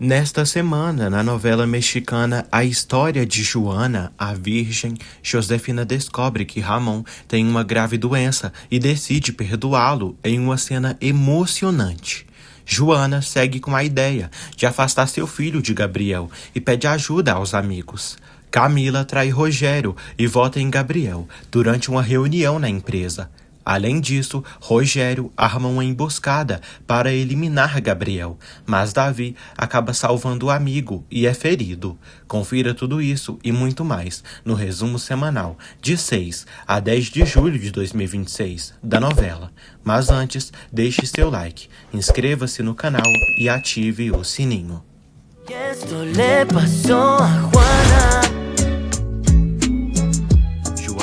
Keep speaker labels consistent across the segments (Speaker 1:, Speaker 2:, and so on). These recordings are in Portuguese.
Speaker 1: Nesta semana, na novela mexicana A História de Joana, a Virgem, Josefina descobre que Ramon tem uma grave doença e decide perdoá-lo em uma cena emocionante. Joana segue com a ideia de afastar seu filho de Gabriel e pede ajuda aos amigos. Camila trai Rogério e vota em Gabriel durante uma reunião na empresa. Além disso, Rogério arma uma emboscada para eliminar Gabriel, mas Davi acaba salvando o amigo e é ferido. Confira tudo isso e muito mais no resumo semanal de 6 a 10 de julho de 2026 da novela. Mas antes, deixe seu like, inscreva-se no canal e ative o sininho.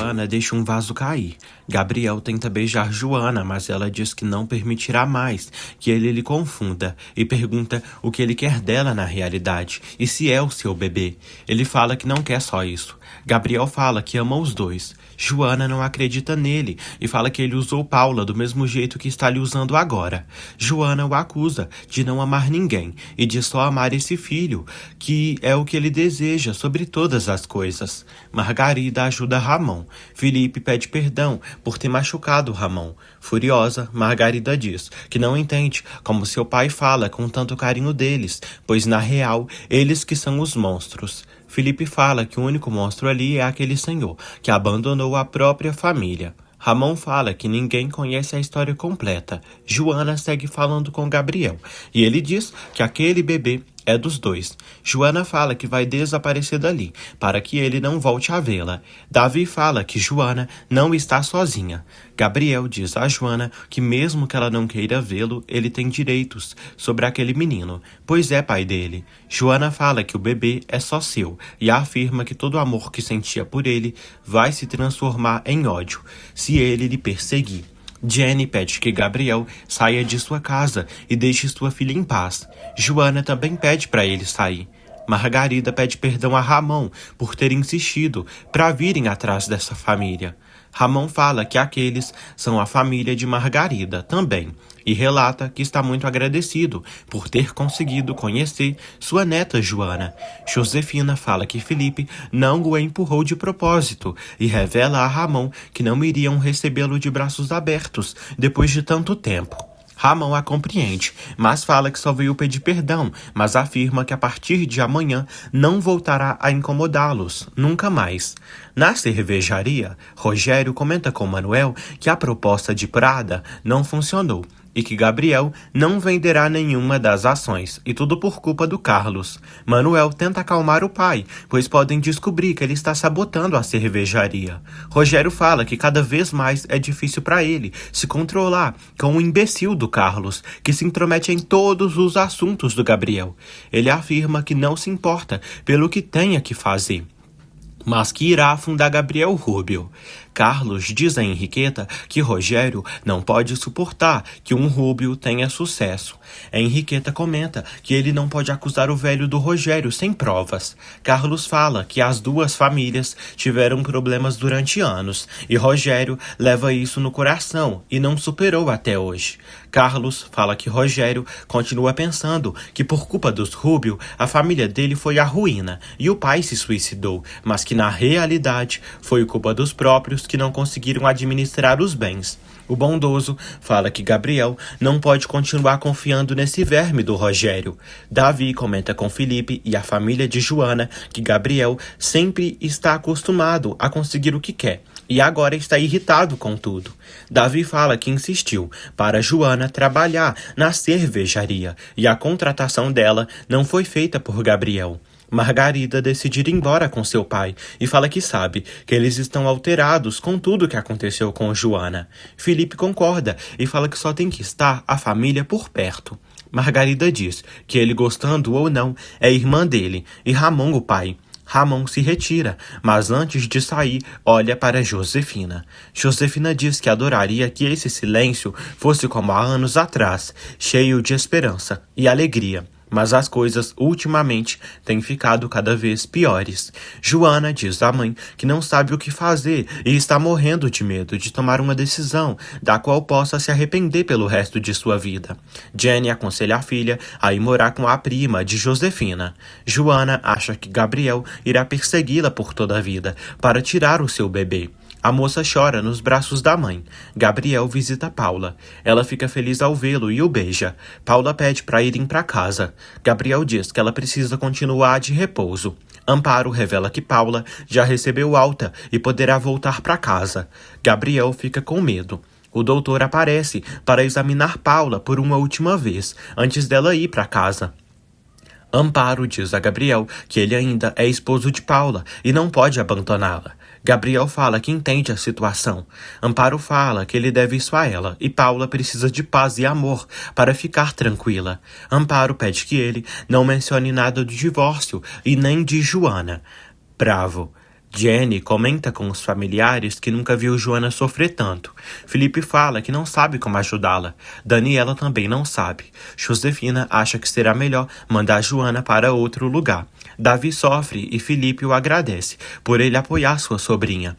Speaker 1: Joana deixa um vaso cair. Gabriel tenta beijar Joana, mas ela diz que não permitirá mais que ele lhe confunda e pergunta o que ele quer dela na realidade e se é o seu bebê. Ele fala que não quer só isso. Gabriel fala que ama os dois. Joana não acredita nele e fala que ele usou Paula do mesmo jeito que está lhe usando agora. Joana o acusa de não amar ninguém e de só amar esse filho, que é o que ele deseja sobre todas as coisas. Margarida ajuda Ramon. Felipe pede perdão por ter machucado Ramon. Furiosa, Margarida diz que não entende como seu pai fala com tanto carinho deles, pois na real, eles que são os monstros. Felipe fala que o único monstro ali é aquele senhor que abandonou a própria família. Ramon fala que ninguém conhece a história completa. Joana segue falando com Gabriel e ele diz que aquele bebê é dos dois. Joana fala que vai desaparecer dali, para que ele não volte a vê-la. Davi fala que Joana não está sozinha. Gabriel diz a Joana que mesmo que ela não queira vê-lo, ele tem direitos sobre aquele menino, pois é pai dele. Joana fala que o bebê é só seu e afirma que todo o amor que sentia por ele vai se transformar em ódio, se ele lhe perseguir. Jenny pede que Gabriel saia de sua casa e deixe sua filha em paz. Joana também pede para ele sair. Margarida pede perdão a Ramon por ter insistido para virem atrás dessa família. Ramon fala que aqueles são a família de Margarida também e relata que está muito agradecido por ter conseguido conhecer sua neta Joana. Josefina fala que Felipe não o empurrou de propósito e revela a Ramon que não iriam recebê-lo de braços abertos depois de tanto tempo. Ramon a compreende, mas fala que só veio pedir perdão, mas afirma que a partir de amanhã não voltará a incomodá-los, nunca mais. Na cervejaria, Rogério comenta com Manuel que a proposta de Prada não funcionou e que Gabriel não venderá nenhuma das ações, e tudo por culpa do Carlos. Manuel tenta acalmar o pai, pois podem descobrir que ele está sabotando a cervejaria. Rogério fala que cada vez mais é difícil para ele se controlar com o imbecil do Carlos, que se intromete em todos os assuntos do Gabriel. Ele afirma que não se importa pelo que tenha que fazer, mas que irá afundar Gabriel Rubio. Carlos diz a Henriqueta que Rogério não pode suportar que um Rubio tenha sucesso. Henriqueta comenta que ele não pode acusar o velho do Rogério sem provas. Carlos fala que as duas famílias tiveram problemas durante anos e Rogério leva isso no coração e não superou até hoje. Carlos fala que Rogério continua pensando que por culpa dos Rubio a família dele foi à ruína e o pai se suicidou, mas que na realidade foi culpa dos próprios que não conseguiram administrar os bens. O bondoso fala que Gabriel não pode continuar confiando nesse verme do Rogério. Davi comenta com Felipe e a família de Joana que Gabriel sempre está acostumado a conseguir o que quer e agora está irritado com tudo. Davi fala que insistiu para Joana trabalhar na cervejaria e a contratação dela não foi feita por Gabriel. Margarida decide ir embora com seu pai e fala que sabe que eles estão alterados com tudo que aconteceu com Joana. Felipe concorda e fala que só tem que estar a família por perto. Margarida diz que ele, gostando ou não, é irmã dele e Ramon o pai. Ramon se retira, mas antes de sair, olha para Josefina. Josefina diz que adoraria que esse silêncio fosse como há anos atrás, cheio de esperança e alegria. Mas as coisas, ultimamente, têm ficado cada vez piores. Joana diz à mãe que não sabe o que fazer e está morrendo de medo de tomar uma decisão da qual possa se arrepender pelo resto de sua vida. Jenny aconselha a filha a ir morar com a prima de Josefina. Joana acha que Gabriel irá persegui-la por toda a vida para tirar o seu bebê. A moça chora nos braços da mãe. Gabriel visita Paula. Ela fica feliz ao vê-lo e o beija. Paula pede para irem para casa. Gabriel diz que ela precisa continuar de repouso. Amparo revela que Paula já recebeu alta e poderá voltar para casa. Gabriel fica com medo. O doutor aparece para examinar Paula por uma última vez, antes dela ir para casa. Amparo diz a Gabriel que ele ainda é esposo de Paula e não pode abandoná-la. Gabriel fala que entende a situação. Amparo fala que ele deve isso a ela e Paula precisa de paz e amor para ficar tranquila. Amparo pede que ele não mencione nada do divórcio e nem de Joana. Bravo. Jenny comenta com os familiares que nunca viu Joana sofrer tanto. Felipe fala que não sabe como ajudá-la. Daniela também não sabe. Josefina acha que será melhor mandar Joana para outro lugar. Davi sofre e Felipe o agradece por ele apoiar sua sobrinha.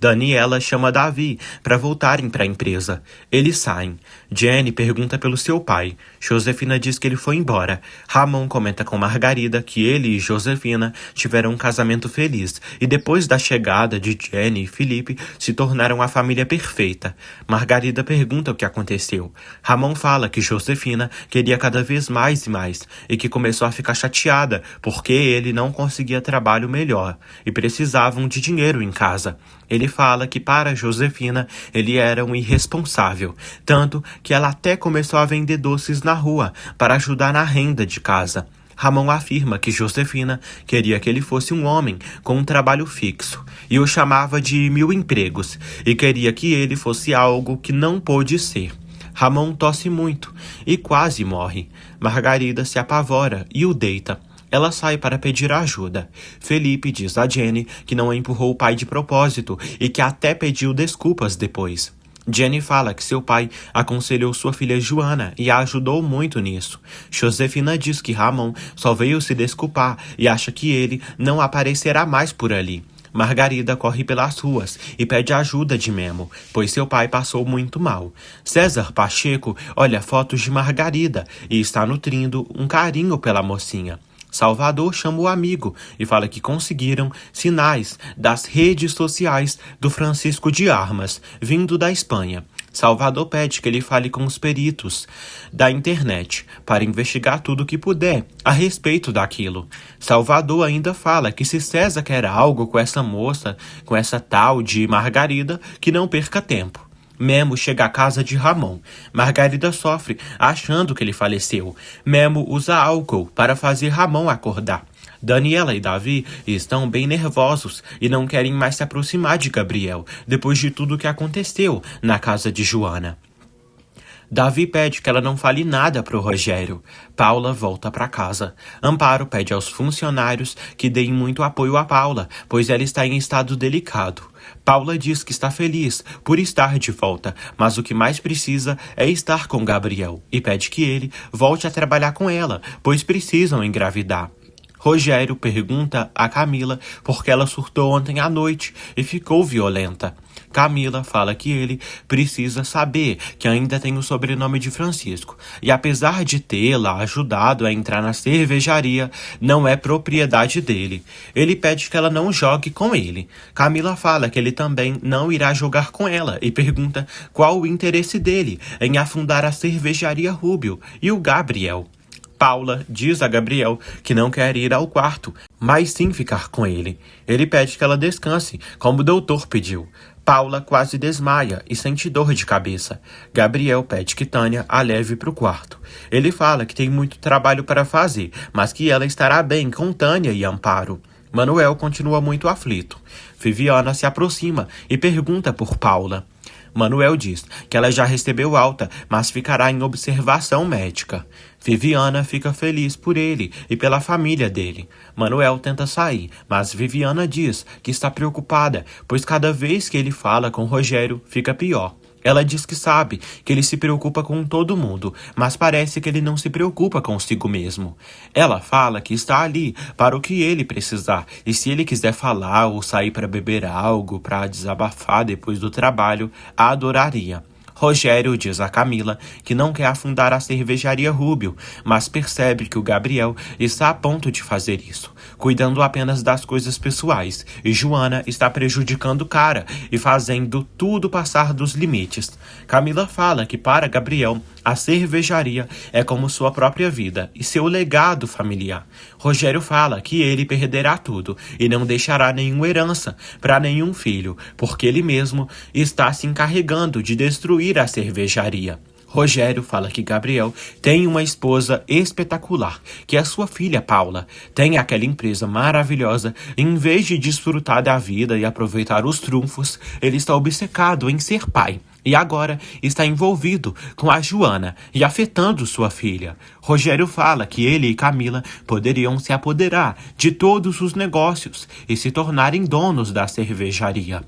Speaker 1: Daniela chama Davi para voltarem para a empresa. Eles saem. Jenny pergunta pelo seu pai. Josefina diz que ele foi embora. Ramon comenta com Margarida que ele e Josefina tiveram um casamento feliz e depois da chegada de Jenny e Felipe se tornaram a família perfeita. Margarida pergunta o que aconteceu. Ramon fala que Josefina queria cada vez mais e mais e que começou a ficar chateada porque ele não conseguia trabalho melhor e precisavam de dinheiro em casa. Ele fala que para Josefina ele era um irresponsável, tanto que ela até começou a vender doces na rua para ajudar na renda de casa. Ramon afirma que Josefina queria que ele fosse um homem com um trabalho fixo e o chamava de 1000 empregos e queria que ele fosse algo que não pôde ser. Ramon tosse muito e quase morre. Margarida se apavora e o deita. Ela sai para pedir ajuda. Felipe diz a Jenny que não empurrou o pai de propósito e que até pediu desculpas depois. Jenny fala que seu pai aconselhou sua filha Joana e a ajudou muito nisso. Josefina diz que Ramon só veio se desculpar e acha que ele não aparecerá mais por ali. Margarida corre pelas ruas e pede ajuda de Memo, pois seu pai passou muito mal. César Pacheco olha fotos de Margarida e está nutrindo um carinho pela mocinha. Salvador chama o amigo e fala que conseguiram sinais das redes sociais do Francisco de Armas, vindo da Espanha. Salvador pede que ele fale com os peritos da internet para investigar tudo o que puder a respeito daquilo. Salvador ainda fala que se César quer algo com essa moça, com essa tal de Margarida, que não perca tempo. Memo chega à casa de Ramon. Margarida sofre, achando que ele faleceu. Memo usa álcool para fazer Ramon acordar. Daniela e Davi estão bem nervosos e não querem mais se aproximar de Gabriel, depois de tudo o que aconteceu na casa de Joana. Davi pede que ela não fale nada para o Rogério. Paula volta para casa. Amparo pede aos funcionários que deem muito apoio a Paula, pois ela está em estado delicado. Paula diz que está feliz por estar de volta, mas o que mais precisa é estar com Gabriel e pede que ele volte a trabalhar com ela, pois precisam engravidar. Rogério pergunta a Camila por que ela surtou ontem à noite e ficou violenta. Camila fala que ele precisa saber que ainda tem o sobrenome de Francisco e apesar de tê-la ajudado a entrar na cervejaria, não é propriedade dele. Ele pede que ela não jogue com ele. Camila fala que ele também não irá jogar com ela e pergunta qual o interesse dele em afundar a cervejaria Rubio e o Gabriel. Paula diz a Gabriel que não quer ir ao quarto, mas sim ficar com ele. Ele pede que ela descanse, como o doutor pediu. Paula quase desmaia e sente dor de cabeça. Gabriel pede que Tânia a leve para o quarto. Ele fala que tem muito trabalho para fazer, mas que ela estará bem com Tânia e Amparo. Manuel continua muito aflito. Viviana se aproxima e pergunta por Paula. Manuel diz que ela já recebeu alta, mas ficará em observação médica. Viviana fica feliz por ele e pela família dele. Manuel tenta sair, mas Viviana diz que está preocupada, pois cada vez que ele fala com Rogério, fica pior. Ela diz que sabe que ele se preocupa com todo mundo, mas parece que ele não se preocupa consigo mesmo. Ela fala que está ali para o que ele precisar, e se ele quiser falar ou sair para beber algo, para desabafar depois do trabalho, a adoraria. Rogério diz a Camila que não quer afundar a cervejaria Rubio, mas percebe que o Gabriel está a ponto de fazer isso, cuidando apenas das coisas pessoais, e Joana está prejudicando Cara e fazendo tudo passar dos limites. Camila fala que para Gabriel, a cervejaria é como sua própria vida e seu legado familiar. Rogério fala que ele perderá tudo e não deixará nenhuma herança para nenhum filho, porque ele mesmo está se encarregando de destruir a cervejaria. Rogério fala que Gabriel tem uma esposa espetacular, que é sua filha Paula. Tem aquela empresa maravilhosa, e em vez de desfrutar da vida e aproveitar os trunfos, ele está obcecado em ser pai. E agora está envolvido com a Joana e afetando sua filha. Rogério fala que ele e Camila poderiam se apoderar de todos os negócios e se tornarem donos da cervejaria.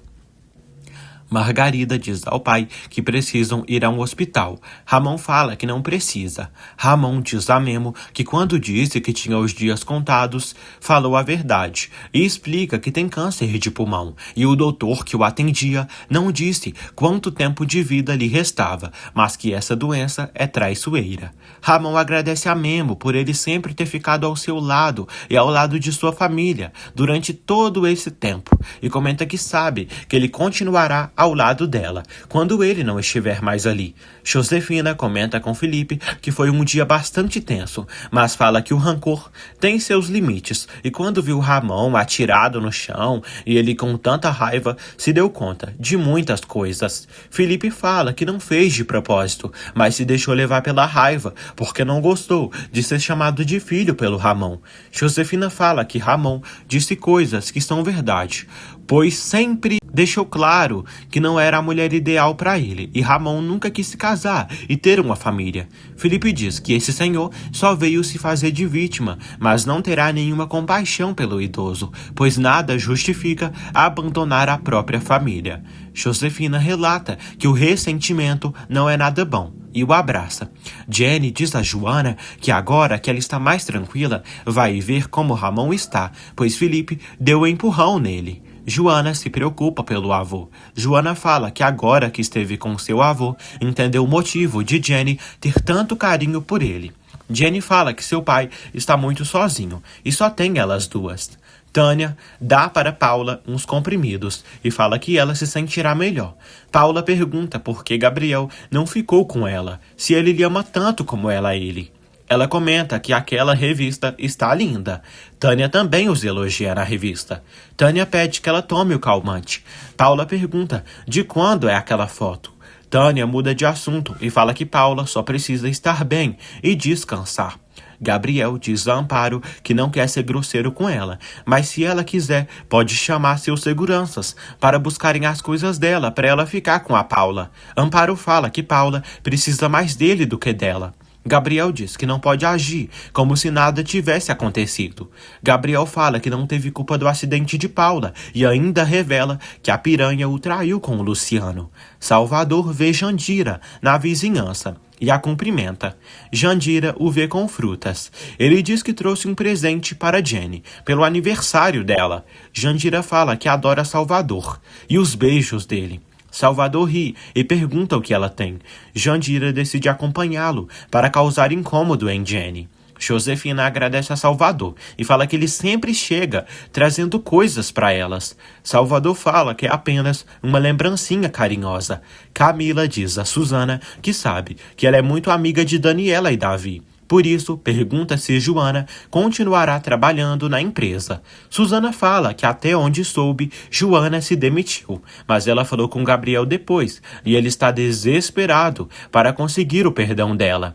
Speaker 1: Margarida diz ao pai que precisam ir a um hospital. Ramon fala que não precisa. Ramon diz a Memo que quando disse que tinha os dias contados, falou a verdade e explica que tem câncer de pulmão e o doutor que o atendia não disse quanto tempo de vida lhe restava, mas que essa doença é traiçoeira. Ramon agradece a Memo por ele sempre ter ficado ao seu lado e ao lado de sua família durante todo esse tempo e comenta que sabe que ele continuará ao lado dela, quando ele não estiver mais ali. Josefina comenta com Felipe que foi um dia bastante tenso, mas fala que o rancor tem seus limites, e quando viu Ramon atirado no chão e ele com tanta raiva, se deu conta de muitas coisas. Felipe fala que não fez de propósito, mas se deixou levar pela raiva, porque não gostou de ser chamado de filho pelo Ramon. Josefina fala que Ramon disse coisas que são verdade, pois sempre deixou claro que não era a mulher ideal para ele, e Ramon nunca quis se casar e ter uma família. Felipe diz que esse senhor só veio se fazer de vítima, mas não terá nenhuma compaixão pelo idoso, pois nada justifica abandonar a própria família. Josefina relata que o ressentimento não é nada bom e o abraça. Jenny diz a Joana que agora que ela está mais tranquila, vai ver como Ramon está, pois Felipe deu um empurrão nele. Joana se preocupa pelo avô. Joana fala que agora que esteve com seu avô, entendeu o motivo de Jenny ter tanto carinho por ele. Jenny fala que seu pai está muito sozinho e só tem elas duas. Tânia dá para Paula uns comprimidos e fala que ela se sentirá melhor. Paula pergunta por que Gabriel não ficou com ela, se ele lhe ama tanto como ela a ele. Ela comenta que aquela revista está linda. Tânia também os elogia na revista. Tânia pede que ela tome o calmante. Paula pergunta de quando é aquela foto. Tânia muda de assunto e fala que Paula só precisa estar bem e descansar. Gabriel diz a Amparo que não quer ser grosseiro com ela, mas se ela quiser, pode chamar seus seguranças para buscarem as coisas dela para ela ficar com a Paula. Amparo fala que Paula precisa mais dele do que dela. Gabriel diz que não pode agir como se nada tivesse acontecido. Gabriel fala que não teve culpa do acidente de Paula e ainda revela que a piranha o traiu com o Luciano. Salvador vê Jandira na vizinhança e a cumprimenta. Jandira o vê com frutas. Ele diz que trouxe um presente para Jenny, pelo aniversário dela. Jandira fala que adora Salvador e os beijos dele. Salvador ri e pergunta o que ela tem. Jandira decide acompanhá-lo para causar incômodo em Jenny. Josefina agradece a Salvador e fala que ele sempre chega trazendo coisas para elas. Salvador fala que é apenas uma lembrancinha carinhosa. Camila diz a Susana que sabe que ela é muito amiga de Daniela e Davi. Por isso, pergunta se Joana continuará trabalhando na empresa. Susana fala que até onde soube, Joana se demitiu, mas ela falou com Gabriel depois e ele está desesperado para conseguir o perdão dela.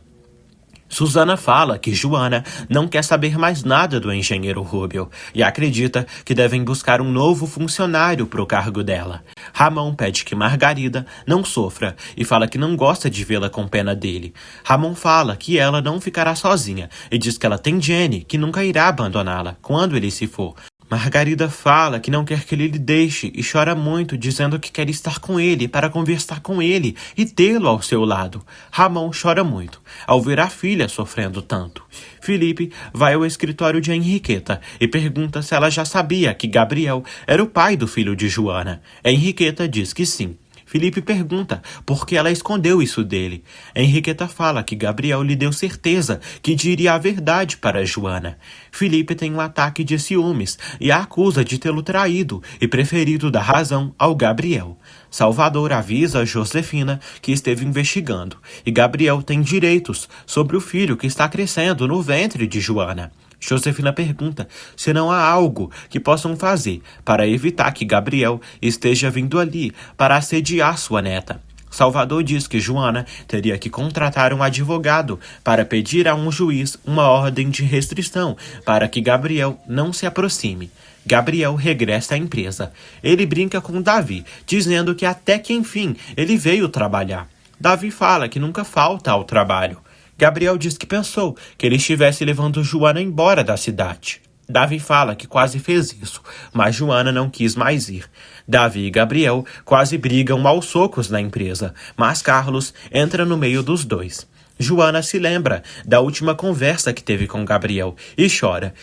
Speaker 1: Susana fala que Joana não quer saber mais nada do engenheiro Rubio e acredita que devem buscar um novo funcionário para o cargo dela. Ramon pede que Margarida não sofra e fala que não gosta de vê-la com pena dele. Ramon fala que ela não ficará sozinha e diz que ela tem Jenny, que nunca irá abandoná-la quando ele se for. Margarida fala que não quer que ele lhe deixe e chora muito, dizendo que quer estar com ele para conversar com ele e tê-lo ao seu lado. Ramon chora muito ao ver a filha sofrendo tanto. Felipe vai ao escritório de Henriqueta e pergunta se ela já sabia que Gabriel era o pai do filho de Joana. Henriqueta diz que sim. Felipe pergunta por que ela escondeu isso dele. Henriqueta fala que Gabriel lhe deu certeza que diria a verdade para Joana. Felipe tem um ataque de ciúmes e a acusa de tê-lo traído e preferido dar razão ao Gabriel. Salvador avisa a Josefina que esteve investigando e Gabriel tem direitos sobre o filho que está crescendo no ventre de Joana. Josefina pergunta se não há algo que possam fazer para evitar que Gabriel esteja vindo ali para assediar sua neta. Salvador diz que Joana teria que contratar um advogado para pedir a um juiz uma ordem de restrição para que Gabriel não se aproxime. Gabriel regressa à empresa. Ele brinca com Davi, dizendo que até que enfim ele veio trabalhar. Davi fala que nunca falta ao trabalho. Gabriel diz que pensou que ele estivesse levando Joana embora da cidade. Davi fala que quase fez isso, mas Joana não quis mais ir. Davi e Gabriel quase brigam aos socos na empresa, mas Carlos entra no meio dos dois. Joana se lembra da última conversa que teve com Gabriel e chora,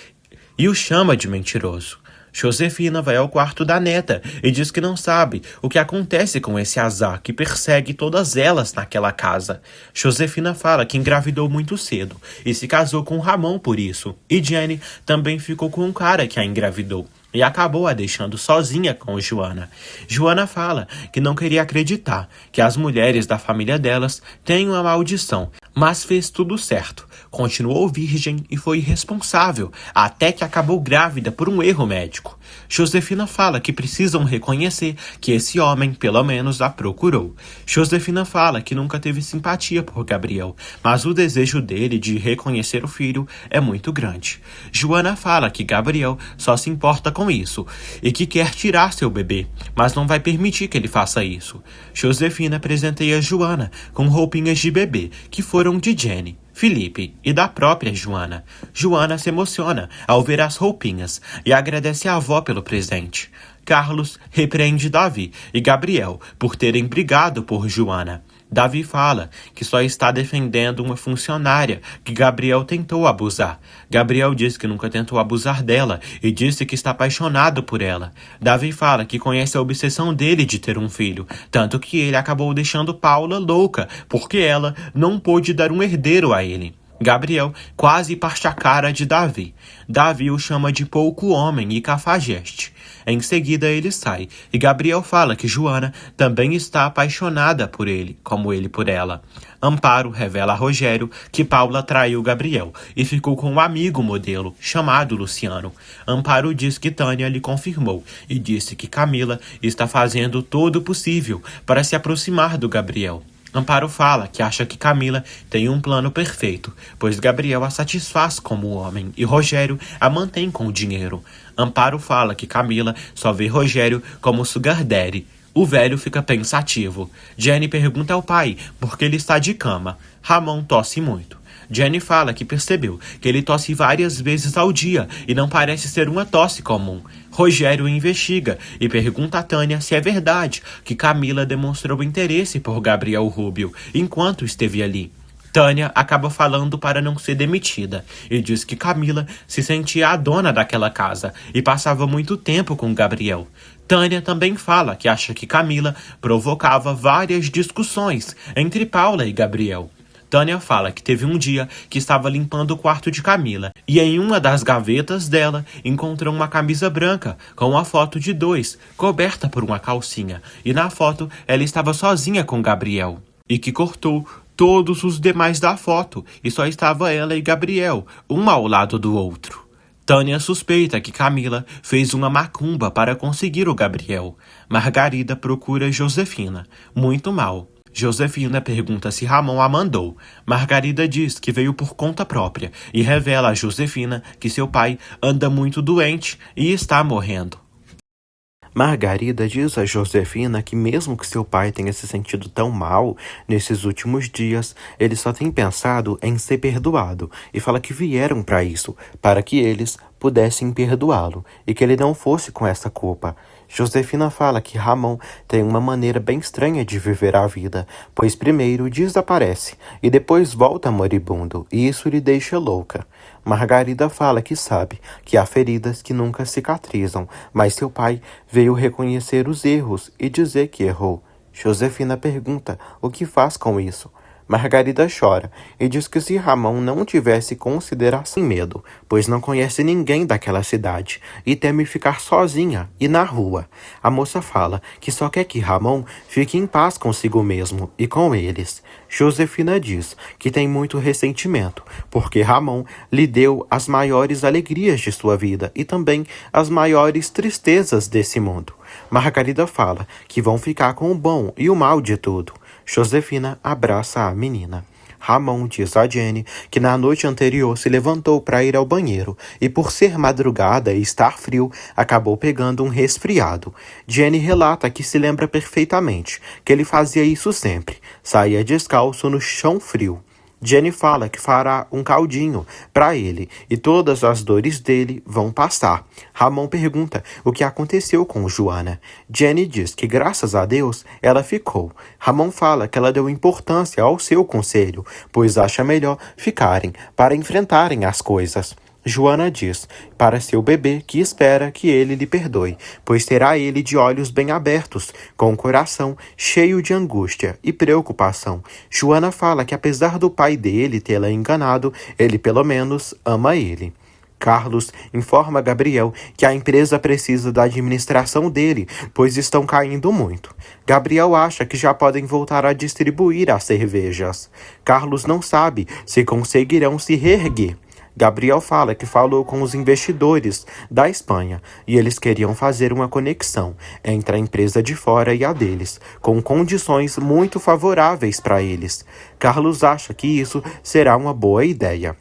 Speaker 1: e o chama de mentiroso. Josefina vai ao quarto da neta e diz que não sabe o que acontece com esse azar que persegue todas elas naquela casa. Josefina fala que engravidou muito cedo e se casou com Ramon por isso. E Jenny também ficou com um cara que a engravidou e acabou a deixando sozinha com Joana. Joana fala que não queria acreditar que as mulheres da família delas têm uma maldição, mas fez tudo certo. Continuou virgem e foi irresponsável, até que acabou grávida por um erro médico. Josefina fala que precisam reconhecer que esse homem, pelo menos, a procurou. Josefina fala que nunca teve simpatia por Gabriel, mas o desejo dele de reconhecer o filho é muito grande. Joana fala que Gabriel só se importa com isso e que quer tirar seu bebê, mas não vai permitir que ele faça isso. Josefina presenteia Joana com roupinhas de bebê que foram de Jenny, Felipe e da própria Joana. Joana se emociona ao ver as roupinhas e agradece a avó pelo presente. Carlos repreende Davi e Gabriel por terem brigado por Joana. Davi fala que só está defendendo uma funcionária que Gabriel tentou abusar. Gabriel diz que nunca tentou abusar dela e disse que está apaixonado por ela. Davi fala que conhece a obsessão dele de ter um filho, tanto que ele acabou deixando Paula louca, porque ela não pôde dar um herdeiro a ele. Gabriel quase parte a cara de Davi. Davi o chama de pouco homem e cafajeste. Em seguida ele sai, e Gabriel fala que Joana também está apaixonada por ele, como ele por ela. Amparo revela a Rogério que Paula traiu Gabriel e ficou com um amigo modelo, chamado Luciano. Amparo diz que Tânia lhe confirmou e disse que Camila está fazendo todo o possível para se aproximar do Gabriel. Amparo fala que acha que Camila tem um plano perfeito, pois Gabriel a satisfaz como homem e Rogério a mantém com o dinheiro. Amparo fala que Camila só vê Rogério como sugar daddy. O velho fica pensativo. Jenny pergunta ao pai por que ele está de cama. Ramon tosse muito. Jenny fala que percebeu que ele tosse várias vezes ao dia e não parece ser uma tosse comum. Rogério investiga e pergunta a Tânia se é verdade que Camila demonstrou interesse por Gabriel Rubio enquanto esteve ali. Tânia acaba falando para não ser demitida e diz que Camila se sentia a dona daquela casa e passava muito tempo com Gabriel. Tânia também fala que acha que Camila provocava várias discussões entre Paula e Gabriel. Tânia fala que teve um dia que estava limpando o quarto de Camila e em uma das gavetas dela encontrou uma camisa branca com uma foto de dois, coberta por uma calcinha, e na foto ela estava sozinha com Gabriel, e que cortou todos os demais da foto e só estava ela e Gabriel, um ao lado do outro. Tânia suspeita que Camila fez uma macumba para conseguir o Gabriel. Margarida procura Josefina, muito mal. Josefina pergunta se Ramon a mandou. Margarida diz que veio por conta própria e revela a Josefina que seu pai anda muito doente e está morrendo. Margarida diz a Josefina que mesmo que seu pai tenha se sentido tão mal nesses últimos dias, ele só tem pensado em ser perdoado e fala que vieram para isso, para que eles pudessem perdoá-lo e que ele não fosse com essa culpa. Josefina fala que Ramon tem uma maneira bem estranha de viver a vida, pois primeiro desaparece e depois volta moribundo, e isso lhe deixa louca. Margarida fala que sabe que há feridas que nunca cicatrizam, mas seu pai veio reconhecer os erros e dizer que errou. Josefina pergunta o que faz com isso. Margarida chora e diz que se Ramon não tivesse consideração e medo, pois não conhece ninguém daquela cidade e teme ficar sozinha e na rua. A moça fala que só quer que Ramon fique em paz consigo mesmo e com eles. Josefina diz que tem muito ressentimento, porque Ramon lhe deu as maiores alegrias de sua vida e também as maiores tristezas desse mundo. Margarida fala que vão ficar com o bom e o mal de tudo. Josefina abraça a menina. Ramon diz a Jenny que na noite anterior se levantou para ir ao banheiro e por ser madrugada e estar frio, acabou pegando um resfriado. Jenny relata que se lembra perfeitamente que ele fazia isso sempre, saía descalço no chão frio. Jenny fala que fará um caldinho para ele e todas as dores dele vão passar. Ramon pergunta o que aconteceu com Joana. Jenny diz que graças a Deus ela ficou. Ramon fala que ela deu importância ao seu conselho, pois acha melhor ficarem para enfrentarem as coisas. Joana diz para seu bebê que espera que ele lhe perdoe, pois terá ele de olhos bem abertos, com o coração cheio de angústia e preocupação. Joana fala que apesar do pai dele tê-la enganado, ele pelo menos ama ele. Carlos informa Gabriel que a empresa precisa da administração dele, pois estão caindo muito. Gabriel acha que já podem voltar a distribuir as cervejas. Carlos não sabe se conseguirão se reerguer. Gabriel fala que falou com os investidores da Espanha e eles queriam fazer uma conexão entre a empresa de fora e a deles, com condições muito favoráveis para eles. Carlos acha que isso será uma boa ideia.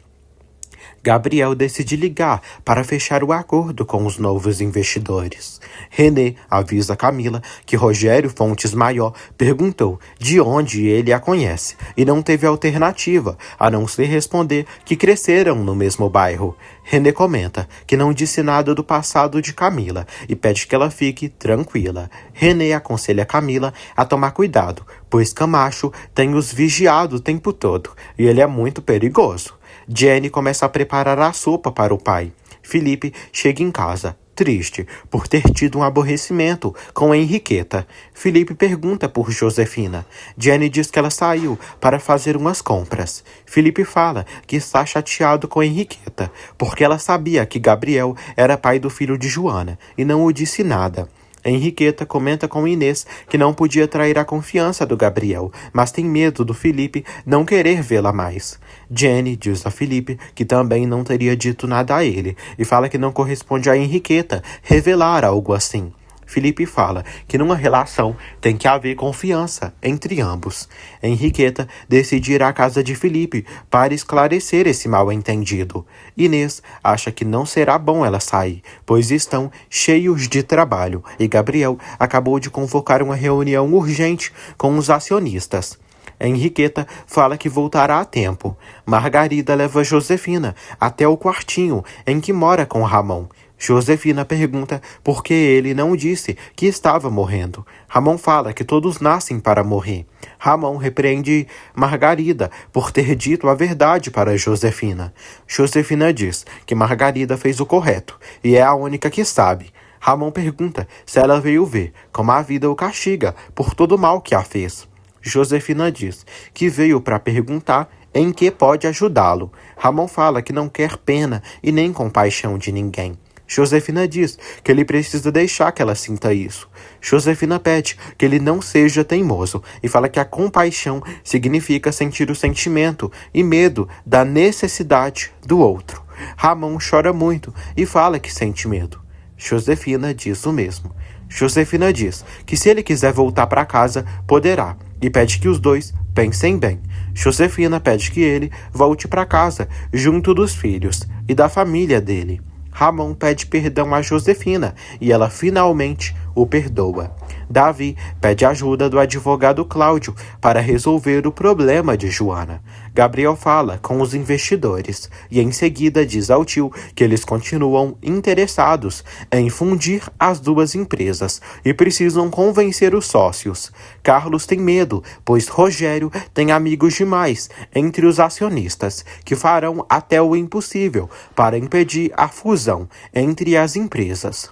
Speaker 1: Gabriel decide ligar para fechar o acordo com os novos investidores. René avisa Camila que Rogério Fontes Maior perguntou de onde ele a conhece e não teve alternativa a não ser responder que cresceram no mesmo bairro. René comenta que não disse nada do passado de Camila e pede que ela fique tranquila. René aconselha Camila a tomar cuidado, pois Camacho tem os vigiado o tempo todo e ele é muito perigoso. Jenny começa a preparar a sopa para o pai. Felipe chega em casa, triste, por ter tido um aborrecimento com Henriqueta. Felipe pergunta por Josefina. Jenny diz que ela saiu para fazer umas compras. Felipe fala que está chateado com Henriqueta, porque ela sabia que Gabriel era pai do filho de Joana e não o disse nada. Henriqueta comenta com Inês que não podia trair a confiança do Gabriel, mas tem medo do Felipe não querer vê-la mais. Jenny diz a Felipe que também não teria dito nada a ele e fala que não corresponde a Henriqueta revelar algo assim. Felipe fala que numa relação tem que haver confiança entre ambos. Henriqueta decide ir à casa de Felipe para esclarecer esse mal-entendido. Inês acha que não será bom ela sair, pois estão cheios de trabalho e Gabriel acabou de convocar uma reunião urgente com os acionistas. Henriqueta fala que voltará a tempo. Margarida leva Josefina até o quartinho em que mora com Ramon. Josefina pergunta por que ele não disse que estava morrendo. Ramon fala que todos nascem para morrer. Ramon repreende Margarida por ter dito a verdade para Josefina. Josefina diz que Margarida fez o correto e é a única que sabe. Ramon pergunta se ela veio ver como a vida o castiga por todo o mal que a fez. Josefina diz que veio para perguntar em que pode ajudá-lo. Ramon fala que não quer pena e nem compaixão de ninguém. Josefina diz que ele precisa deixar que ela sinta isso. Josefina pede que ele não seja teimoso e fala que a compaixão significa sentir o sentimento e medo da necessidade do outro. Ramon chora muito e fala que sente medo. Josefina diz o mesmo. Josefina diz que se ele quiser voltar para casa, poderá, e pede que os dois pensem bem. Josefina pede que ele volte para casa, junto dos filhos e da família dele. Ramon pede perdão a Josefina e ela finalmente o perdoa. Davi pede ajuda do advogado Cláudio para resolver o problema de Joana. Gabriel fala com os investidores e em seguida diz ao tio que eles continuam interessados em fundir as duas empresas e precisam convencer os sócios. Carlos tem medo, pois Rogério tem amigos demais entre os acionistas que farão até o impossível para impedir a fusão entre as empresas.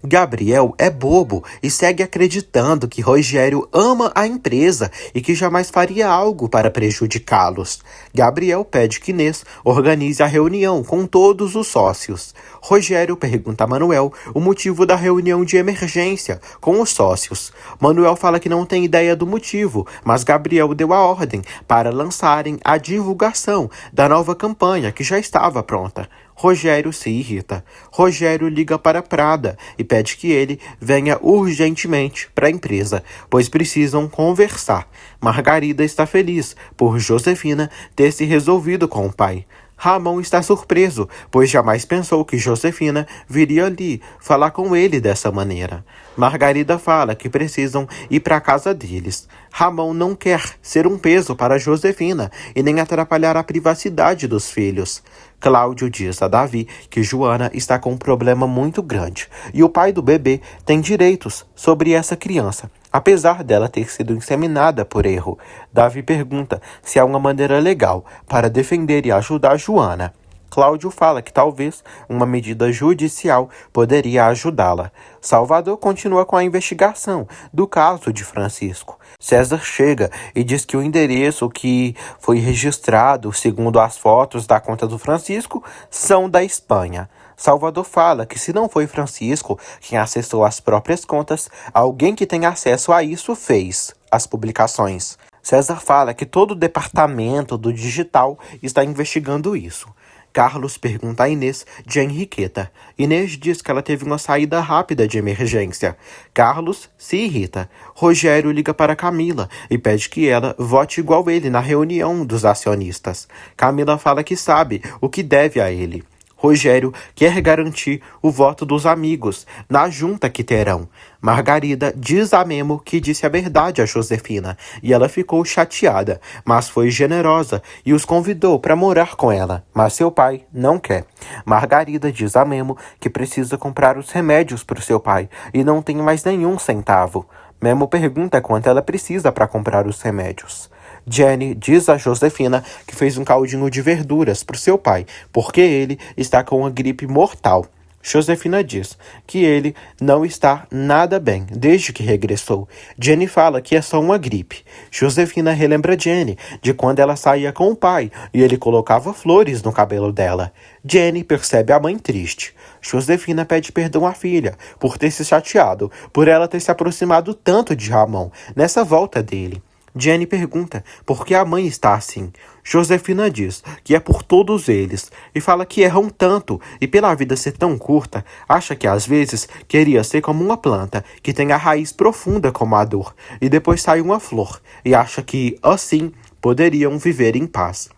Speaker 1: Gabriel é bobo e segue acreditando que Rogério ama a empresa e que jamais faria algo para prejudicá-los. Gabriel pede que Inês organize a reunião com todos os sócios. Rogério pergunta a Manuel o motivo da reunião de emergência com os sócios. Manuel fala que não tem ideia do motivo, mas Gabriel deu a ordem para lançarem a divulgação da nova campanha que já estava pronta. Rogério se irrita. Rogério liga para Prada e pede que ele venha urgentemente para a empresa, pois precisam conversar. Margarida está feliz por Josefina ter se resolvido com o pai. Ramon está surpreso, pois jamais pensou que Josefina viria ali falar com ele dessa maneira. Margarida fala que precisam ir para a casa deles. Ramon não quer ser um peso para Josefina e nem atrapalhar a privacidade dos filhos. Cláudio diz a Davi que Joana está com um problema muito grande e o pai do bebê tem direitos sobre essa criança, apesar dela ter sido inseminada por erro. Davi pergunta se há uma maneira legal para defender e ajudar Joana. Cláudio fala que talvez uma medida judicial poderia ajudá-la. Salvador continua com a investigação do caso de Francisco. César chega e diz que o endereço que foi registrado, segundo as fotos da conta do Francisco, são da Espanha. Salvador fala que se não foi Francisco quem acessou as próprias contas, alguém que tem acesso a isso fez as publicações. César fala que todo o departamento do digital está investigando isso. Carlos pergunta a Inês de Henriqueta. Inês diz que ela teve uma saída rápida de emergência. Carlos se irrita. Rogério liga para Camila e pede que ela vote igual ele na reunião dos acionistas. Camila fala que sabe o que deve a ele. Rogério quer garantir o voto dos amigos na junta que terão. Margarida diz a Memo que disse a verdade a Josefina e ela ficou chateada, mas foi generosa e os convidou para morar com ela, mas seu pai não quer. Margarida diz a Memo que precisa comprar os remédios para o seu pai e não tem mais nenhum centavo. Memo pergunta quanto ela precisa para comprar os remédios. Jenny diz a Josefina que fez um caldinho de verduras para o seu pai, porque ele está com uma gripe mortal. Josefina diz que ele não está nada bem desde que regressou. Jenny fala que é só uma gripe. Josefina relembra Jenny de quando ela saía com o pai e ele colocava flores no cabelo dela. Jenny percebe a mãe triste. Josefina pede perdão à filha por ter se chateado, por ela ter se aproximado tanto de Ramon nessa volta dele. Jenny pergunta por que a mãe está assim. Josefina diz que é por todos eles e fala que erram tanto e pela vida ser tão curta, acha que às vezes queria ser como uma planta que tem a raiz profunda como a dor e depois sai uma flor e acha que assim poderiam viver em paz.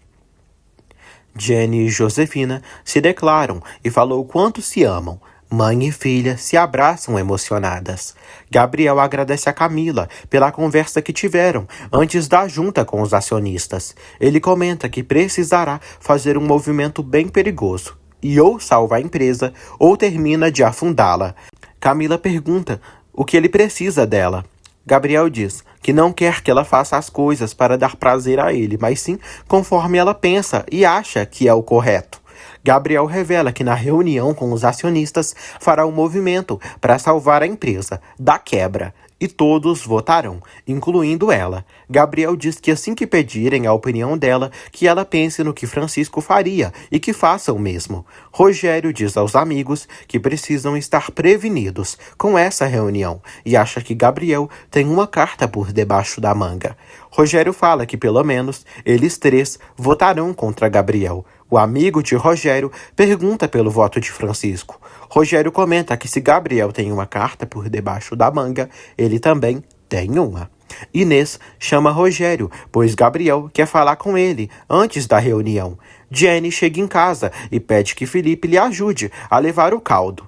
Speaker 1: Jenny e Josefina se declaram e falam o quanto se amam. Mãe e filha se abraçam emocionadas. Gabriel agradece a Camila pela conversa que tiveram antes da junta com os acionistas. Ele comenta que precisará fazer um movimento bem perigoso e ou salva a empresa ou termina de afundá-la. Camila pergunta o que ele precisa dela. Gabriel diz que não quer que ela faça as coisas para dar prazer a ele, mas sim conforme ela pensa e acha que é o correto. Gabriel revela que na reunião com os acionistas fará um movimento para salvar a empresa da quebra e todos votarão, incluindo ela. Gabriel diz que assim que pedirem a opinião dela, que ela pense no que Francisco faria e que faça o mesmo. Rogério diz aos amigos que precisam estar prevenidos com essa reunião e acha que Gabriel tem uma carta por debaixo da manga. Rogério fala que pelo menos eles três votarão contra Gabriel. O amigo de Rogério pergunta pelo voto de Francisco. Rogério comenta que se Gabriel tem uma carta por debaixo da manga, ele também tem uma. Inês chama Rogério, pois Gabriel quer falar com ele antes da reunião. Jenny chega em casa e pede que Felipe lhe ajude a levar o caldo.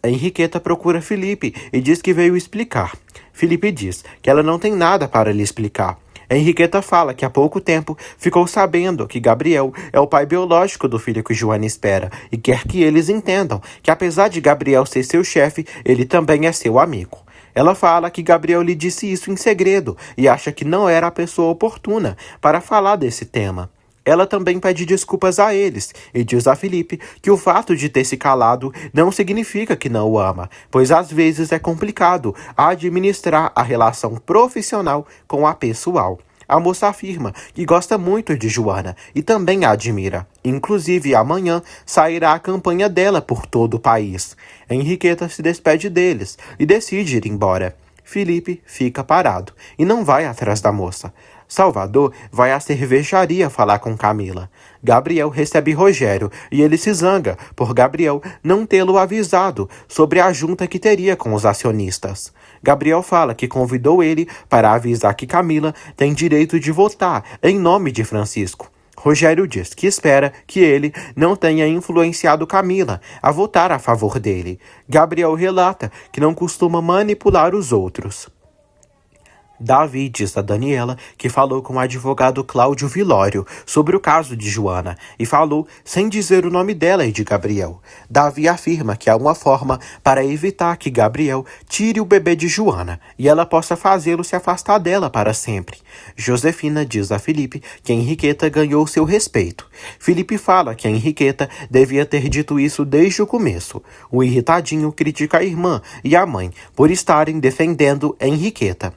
Speaker 1: Henriqueta procura Felipe e diz que veio explicar. Felipe diz que ela não tem nada para lhe explicar. Henriqueta fala que há pouco tempo ficou sabendo que Gabriel é o pai biológico do filho que Joana espera e quer que eles entendam que apesar de Gabriel ser seu chefe, ele também é seu amigo. Ela fala que Gabriel lhe disse isso em segredo e acha que não era a pessoa oportuna para falar desse tema. Ela também pede desculpas a eles e diz a Felipe que o fato de ter se calado não significa que não o ama, pois às vezes é complicado administrar a relação profissional com a pessoal. A moça afirma que gosta muito de Joana e também a admira. Inclusive, amanhã sairá a campanha dela por todo o país. Henriqueta se despede deles e decide ir embora. Felipe fica parado e não vai atrás da moça. Salvador vai à cervejaria falar com Camila. Gabriel recebe Rogério e ele se zanga por Gabriel não tê-lo avisado sobre a junta que teria com os acionistas. Gabriel fala que convidou ele para avisar que Camila tem direito de votar em nome de Francisco. Rogério diz que espera que ele não tenha influenciado Camila a votar a favor dele. Gabriel relata que não costuma manipular os outros. Davi diz a Daniela que falou com o advogado Cláudio Vilório sobre o caso de Joana e falou sem dizer o nome dela e de Gabriel. Davi afirma que há uma forma para evitar que Gabriel tire o bebê de Joana e ela possa fazê-lo se afastar dela para sempre. Josefina diz a Felipe que Henriqueta ganhou seu respeito. Felipe fala que Henriqueta devia ter dito isso desde o começo. O irritadinho critica a irmã e a mãe por estarem defendendo Henriqueta.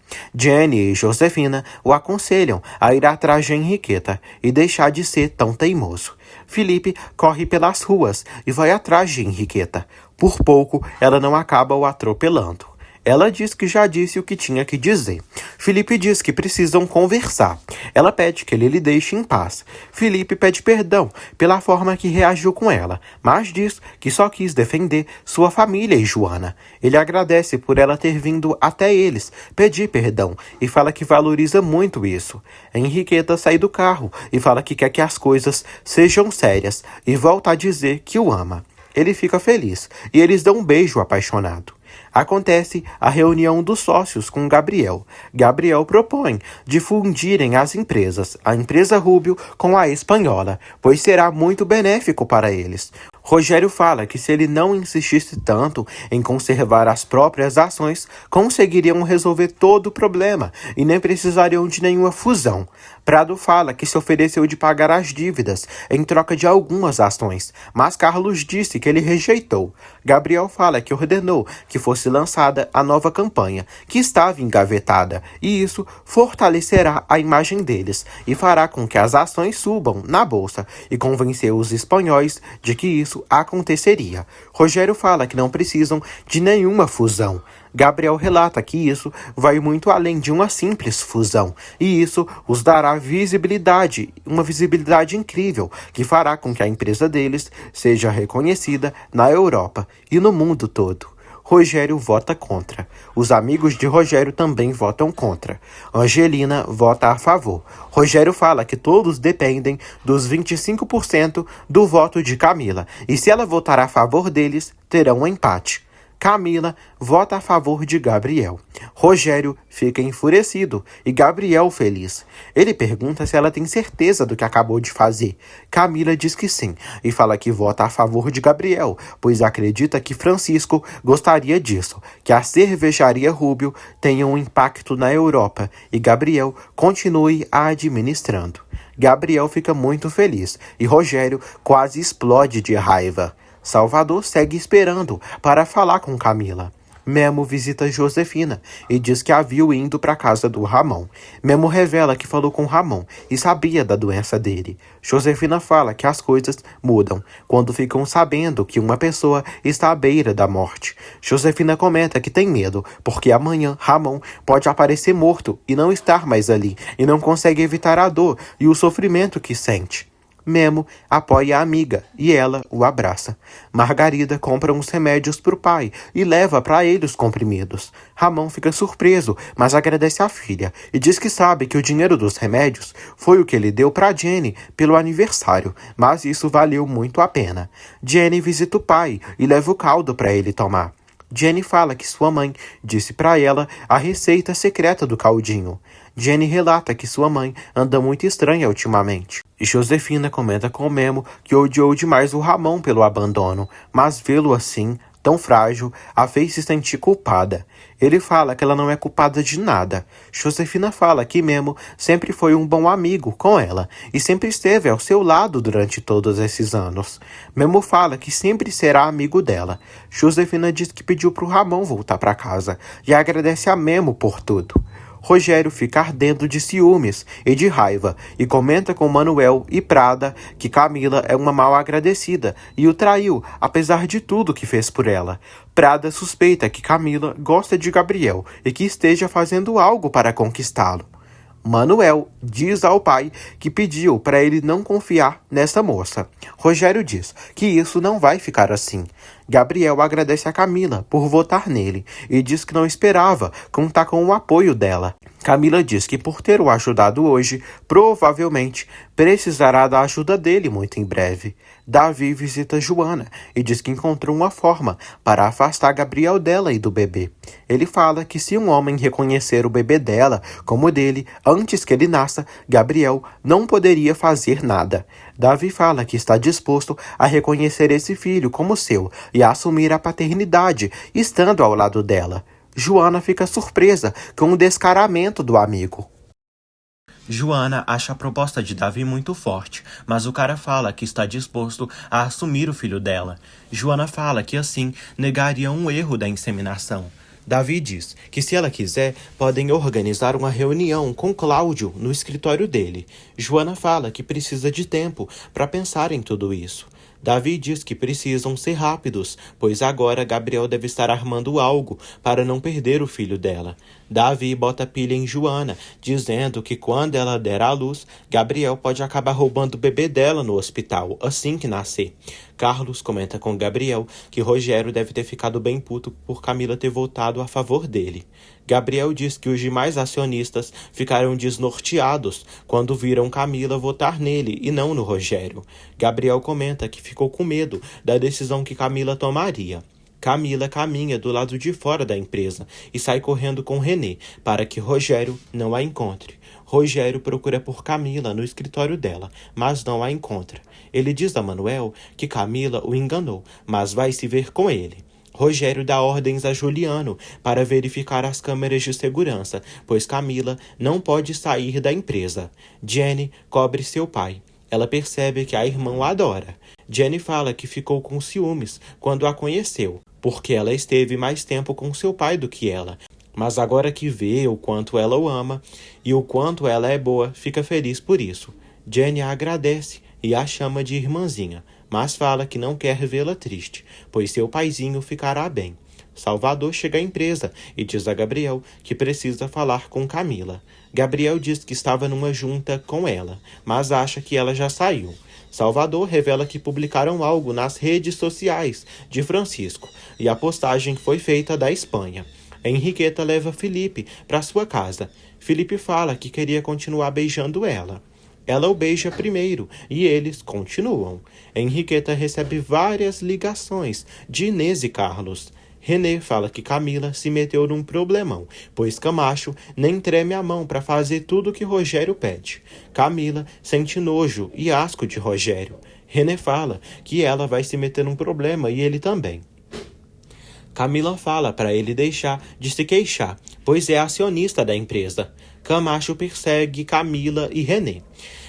Speaker 1: Jenny e Josefina o aconselham a ir atrás de Henriqueta e deixar de ser tão teimoso. Felipe corre pelas ruas e vai atrás de Henriqueta. Por pouco, ela não acaba o atropelando. Ela diz que já disse o que tinha que dizer. Felipe diz que precisam conversar. Ela pede que ele lhe deixe em paz. Felipe pede perdão pela forma que reagiu com ela, mas diz que só quis defender sua família e Joana. Ele agradece por ela ter vindo até eles pedir perdão e fala que valoriza muito isso. Henriqueta sai do carro e fala que quer que as coisas sejam sérias e volta a dizer que o ama. Ele fica feliz e eles dão um beijo apaixonado. Acontece a reunião dos sócios com Gabriel. Gabriel propõe de fundirem as empresas, a empresa Rubio com a espanhola, pois será muito benéfico para eles. Rogério fala que se ele não insistisse tanto em conservar as próprias ações, conseguiriam resolver todo o problema e nem precisariam de nenhuma fusão. Prado fala que se ofereceu de pagar as dívidas em troca de algumas ações, mas Carlos disse que ele rejeitou. Gabriel fala que ordenou que fosse lançada a nova campanha, que estava engavetada, e isso fortalecerá a imagem deles e fará com que as ações subam na bolsa e convenceu os espanhóis de que isso aconteceria. Rogério fala que não precisam de nenhuma fusão. Gabriel relata que isso vai muito além de uma simples fusão, e isso os dará visibilidade, uma visibilidade incrível, que fará com que a empresa deles seja reconhecida na Europa e no mundo todo. Rogério vota contra. Os amigos de Rogério também votam contra. Angelina vota a favor. Rogério fala que todos dependem dos 25% do voto de Camila, e se ela votar a favor deles, terão um empate. Camila vota a favor de Gabriel. Rogério fica enfurecido e Gabriel feliz. Ele pergunta se ela tem certeza do que acabou de fazer. Camila diz que sim e fala que vota a favor de Gabriel, pois acredita que Francisco gostaria disso, que a cervejaria Rubio tenha um impacto na Europa e Gabriel continue a administrando. Gabriel fica muito feliz e Rogério quase explode de raiva. Salvador segue esperando para falar com Camila. Memo visita Josefina e diz que a viu indo para a casa do Ramon. Memo revela que falou com Ramon e sabia da doença dele. Josefina fala que as coisas mudam quando ficam sabendo que uma pessoa está à beira da morte. Josefina comenta que tem medo porque amanhã Ramon pode aparecer morto e não estar mais ali e não consegue evitar a dor e o sofrimento que sente. Memo apoia a amiga e ela o abraça. Margarida compra uns remédios para o pai e leva para ele os comprimidos. Ramon fica surpreso, mas agradece à filha e diz que sabe que o dinheiro dos remédios foi o que ele deu para Jenny pelo aniversário, mas isso valeu muito a pena. Jenny visita o pai e leva o caldo para ele tomar.
Speaker 2: Jenny fala que sua mãe disse para ela a receita secreta do caldinho. Jenny relata que sua mãe anda muito estranha ultimamente. Josefina comenta com Memo que odiou demais o Ramon pelo abandono, mas vê-lo assim, tão frágil, a fez se sentir culpada. Ele fala que ela não é culpada de nada. Josefina fala que Memo sempre foi um bom amigo com ela e sempre esteve ao seu lado durante todos esses anos. Memo fala que sempre será amigo dela. Josefina diz que pediu para o Ramon voltar para casa e agradece a Memo por tudo. Rogério fica ardendo de ciúmes e de raiva e comenta com Manuel e Prada que Camila é uma mal agradecida e o traiu, apesar de tudo que fez por ela. Prada suspeita que Camila gosta de Gabriel e que esteja fazendo algo para conquistá-lo. Manuel diz ao pai que pediu para ele não confiar nessa moça. Rogério diz que isso não vai ficar assim. Gabriel agradece a Camila por votar nele e diz que não esperava contar com o apoio dela. Camila diz que por ter o ajudado hoje, provavelmente precisará da ajuda dele muito em breve. Davi visita Joana e diz que encontrou uma forma para afastar Gabriel dela e do bebê. Ele fala que se um homem reconhecer o bebê dela como dele antes que ele nasça, Gabriel não poderia fazer nada. Davi fala que está disposto a reconhecer esse filho como seu e a assumir a paternidade, estando ao lado dela. Joana fica surpresa com o descaramento do amigo.
Speaker 1: Joana acha a proposta de Davi muito forte, mas o cara fala que está disposto a assumir o filho dela. Joana fala que assim negaria um erro da inseminação. Davi diz que se ela quiser, podem organizar uma reunião com Cláudio no escritório dele. Joana fala que precisa de tempo para pensar em tudo isso. Davi diz que precisam ser rápidos, pois agora Gabriel deve estar armando algo para não perder o filho dela. Davi bota pilha em Joana, dizendo que quando ela der à luz, Gabriel pode acabar roubando o bebê dela no hospital, assim que nascer. Carlos comenta com Gabriel que Rogério deve ter ficado bem puto por Camila ter votado a favor dele. Gabriel diz que os demais acionistas ficaram desnorteados quando viram Camila votar nele e não no Rogério. Gabriel comenta que ficou com medo da decisão que Camila tomaria. Camila caminha do lado de fora da empresa e sai correndo com René para que Rogério não a encontre. Rogério procura por Camila no escritório dela, mas não a encontra. Ele diz a Manuel que Camila o enganou, mas vai se ver com ele. Rogério dá ordens a Juliano para verificar as câmeras de segurança, pois Camila não pode sair da empresa. Jenny cobre seu pai. Ela percebe que a irmã o adora. Jenny fala que ficou com ciúmes quando a conheceu, porque ela esteve mais tempo com seu pai do que ela. Mas agora que vê o quanto ela o ama e o quanto ela é boa, fica feliz por isso. Jenny a agradece e a chama de irmãzinha, mas fala que não quer vê-la triste, pois seu paizinho ficará bem. Salvador chega à empresa e diz a Gabriel que precisa falar com Camila. Gabriel diz que estava numa junta com ela, mas acha que ela já saiu. Salvador revela que publicaram algo nas redes sociais de Francisco e a postagem foi feita da Espanha. Henriqueta leva Felipe para sua casa. Felipe fala que queria continuar beijando ela. Ela o beija primeiro e eles continuam. Henriqueta recebe várias ligações de Inês e Carlos. René fala que Camila se meteu num problemão, pois Camacho nem treme a mão para fazer tudo que Rogério pede. Camila sente nojo e asco de Rogério. René fala que ela vai se meter num problema e ele também. Camila fala para ele deixar de se queixar, pois é acionista da empresa. Camacho persegue Camila e René.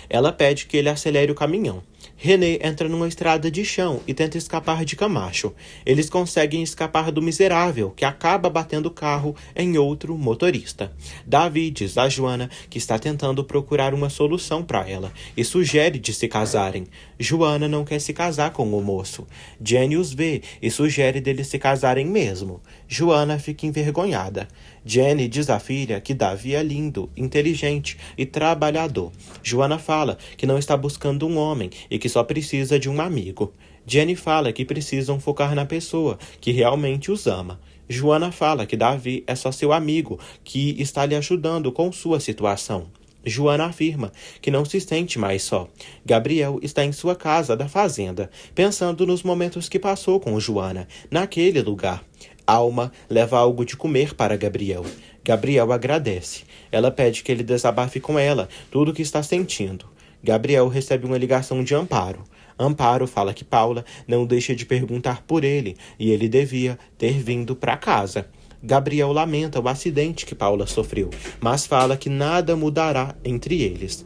Speaker 1: Ela pede que ele acelere o caminhão. René entra numa estrada de chão e tenta escapar de Camacho. Eles conseguem escapar do miserável, que acaba batendo o carro em outro motorista. Davi diz a Joana que está tentando procurar uma solução para ela e sugere de se casarem. Joana não quer se casar com o moço. Jenny os vê e sugere deles se casarem mesmo. Joana fica envergonhada. Jenny diz à filha que Davi é lindo, inteligente e trabalhador. Joana fala que não está buscando um homem e que só precisa de um amigo. Jenny fala que precisam focar na pessoa que realmente os ama. Joana fala que Davi é só seu amigo, que está lhe ajudando com sua situação. Joana afirma que não se sente mais só. Gabriel está em sua casa da fazenda, pensando nos momentos que passou com Joana, naquele lugar. Alma leva algo de comer para Gabriel. Gabriel agradece. Ela pede que ele desabafe com ela tudo o que está sentindo. Gabriel recebe uma ligação de Amparo. Amparo fala que Paula não deixa de perguntar por ele e ele devia ter vindo para casa. Gabriel lamenta o acidente que Paula sofreu, mas fala que nada mudará entre eles.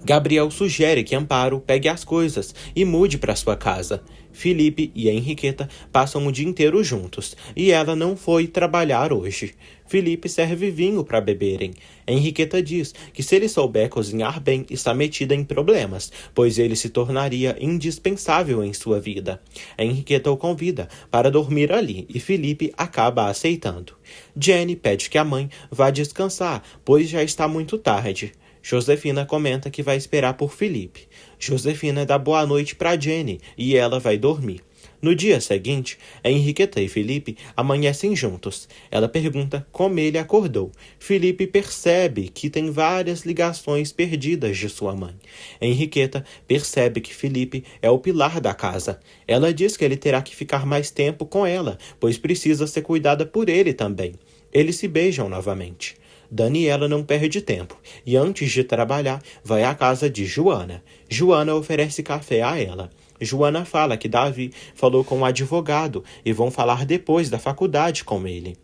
Speaker 1: Gabriel sugere que Amparo pegue as coisas e mude para sua casa. Felipe e a Henriqueta passam o dia inteiro juntos e ela não foi trabalhar hoje. Felipe serve vinho para beberem. Henriqueta diz que se ele souber cozinhar bem, está metida em problemas, pois ele se tornaria indispensável em sua vida. Henriqueta o convida para dormir ali e Felipe acaba aceitando. Jenny pede que a mãe vá descansar, pois já está muito tarde. Josefina comenta que vai esperar por Felipe. Josefina dá boa noite para Jenny e ela vai dormir. No dia seguinte, Henriqueta e Felipe amanhecem juntos. Ela pergunta como ele acordou. Felipe percebe que tem várias ligações perdidas de sua mãe. Henriqueta percebe que Felipe é o pilar da casa. Ela diz que ele terá que ficar mais tempo com ela, pois precisa ser cuidada por ele também. Eles se beijam novamente. Daniela não perde tempo e antes de trabalhar vai à casa de Joana. Joana oferece café a ela. Joana fala que Davi falou com o advogado e vão falar depois da faculdade com ele.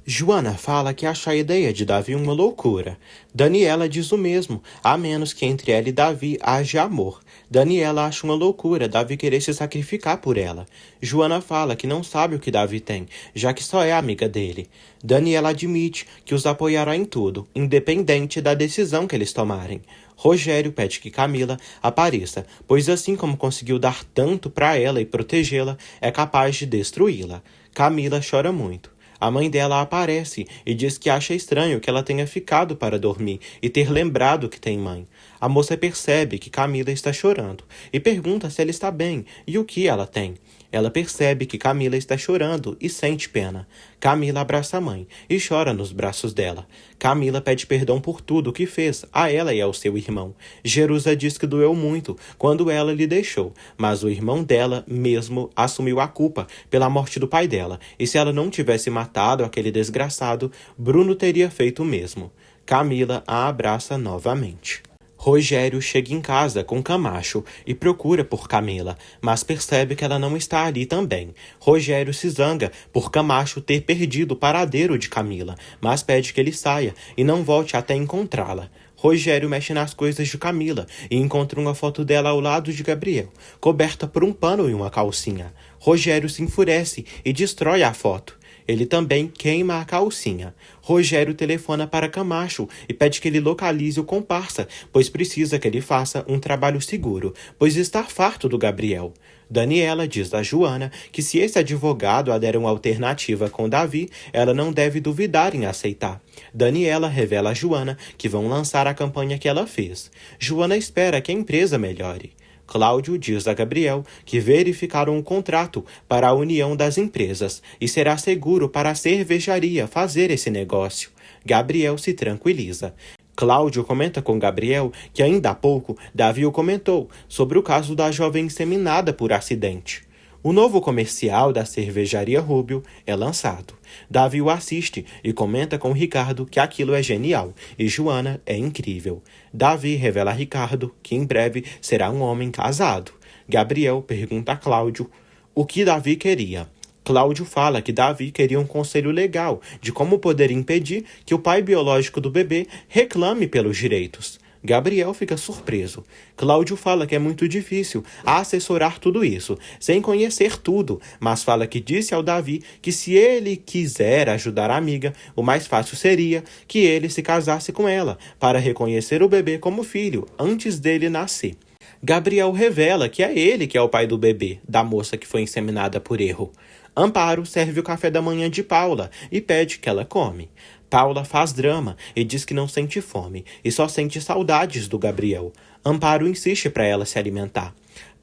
Speaker 1: Joana fala que acha a ideia de Davi uma loucura. Daniela diz o mesmo, a menos que entre ela e Davi haja amor. Daniela acha uma loucura Davi querer se sacrificar por ela. Joana fala que não sabe o que Davi tem, já que só é amiga dele. Daniela admite que os apoiará em tudo, independente da decisão que eles tomarem. Rogério pede que Camila apareça, pois assim como conseguiu dar tanto para ela e protegê-la, é capaz de destruí-la. Camila chora muito. A mãe dela aparece e diz que acha estranho que ela tenha ficado para dormir e ter lembrado que tem mãe. A moça percebe que Camila está chorando e pergunta se ela está bem e o que ela tem. Ela percebe que Camila está chorando e sente pena. Camila abraça a mãe e chora nos braços dela. Camila pede perdão por tudo o que fez a ela e ao seu irmão. Jerusa diz que doeu muito quando ela lhe deixou, mas o irmão dela mesmo assumiu a culpa pela morte do pai dela, e se ela não tivesse matado aquele desgraçado, Bruno teria feito o mesmo. Camila a abraça novamente. Rogério chega em casa com Camacho e procura por Camila, mas percebe que ela não está ali também. Rogério se zanga por Camacho ter perdido o paradeiro de Camila, mas pede que ele saia e não volte até encontrá-la. Rogério mexe nas coisas de Camila e encontra uma foto dela ao lado de Gabriel, coberta por um pano e uma calcinha. Rogério se enfurece e destrói a foto. Ele também queima a calcinha. Rogério telefona para Camacho e pede que ele localize o comparsa, pois precisa que ele faça um trabalho seguro, pois está farto do Gabriel. Daniela diz a Joana que se esse advogado a der uma alternativa com Davi, ela não deve duvidar em aceitar. Daniela revela a Joana que vão lançar a campanha que ela fez. Joana espera que a empresa melhore. Cláudio diz a Gabriel que verificaram um contrato para a união das empresas e será seguro para a cervejaria fazer esse negócio. Gabriel se tranquiliza. Cláudio comenta com Gabriel que ainda há pouco Davi o comentou sobre o caso da jovem inseminada por acidente. O novo comercial da cervejaria Rubio é lançado. Davi o assiste e comenta com Ricardo que aquilo é genial e Joana é incrível. Davi revela a Ricardo que em breve será um homem casado. Gabriel pergunta a Cláudio o que Davi queria. Cláudio fala que Davi queria um conselho legal de como poder impedir que o pai biológico do bebê reclame pelos direitos. Gabriel fica surpreso. Cláudio fala que é muito difícil assessorar tudo isso, sem conhecer tudo, mas fala que disse ao Davi que se ele quiser ajudar a amiga, o mais fácil seria que ele se casasse com ela, para reconhecer o bebê como filho, antes dele nascer. Gabriel revela que é ele que é o pai do bebê, da moça que foi inseminada por erro. Amparo serve o café da manhã de Paula e pede que ela come. Paula faz drama e diz que não sente fome e só sente saudades do Gabriel. Amparo insiste para ela se alimentar.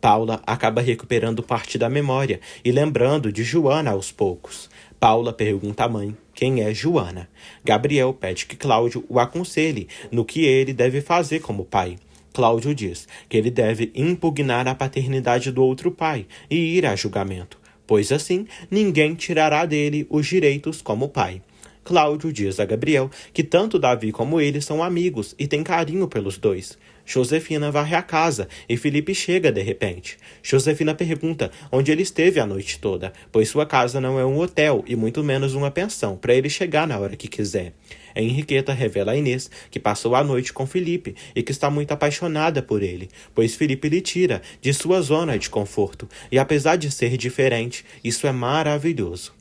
Speaker 1: Paula acaba recuperando parte da memória e lembrando de Joana aos poucos. Paula pergunta à mãe quem é Joana. Gabriel pede que Cláudio o aconselhe no que ele deve fazer como pai. Cláudio diz que ele deve impugnar a paternidade do outro pai e ir a julgamento. pois assim ninguém tirará dele os direitos como pai. Cláudio diz a Gabriel que tanto Davi como ele são amigos e tem carinho pelos dois. Josefina varre a casa e Felipe chega de repente. Josefina pergunta onde ele esteve a noite toda, pois sua casa não é um hotel e muito menos uma pensão, para ele chegar na hora que quiser. Henriqueta revela a Inês que passou a noite com Felipe e que está muito apaixonada por ele, pois Felipe lhe tira de sua zona de conforto, e apesar de ser diferente, isso é maravilhoso.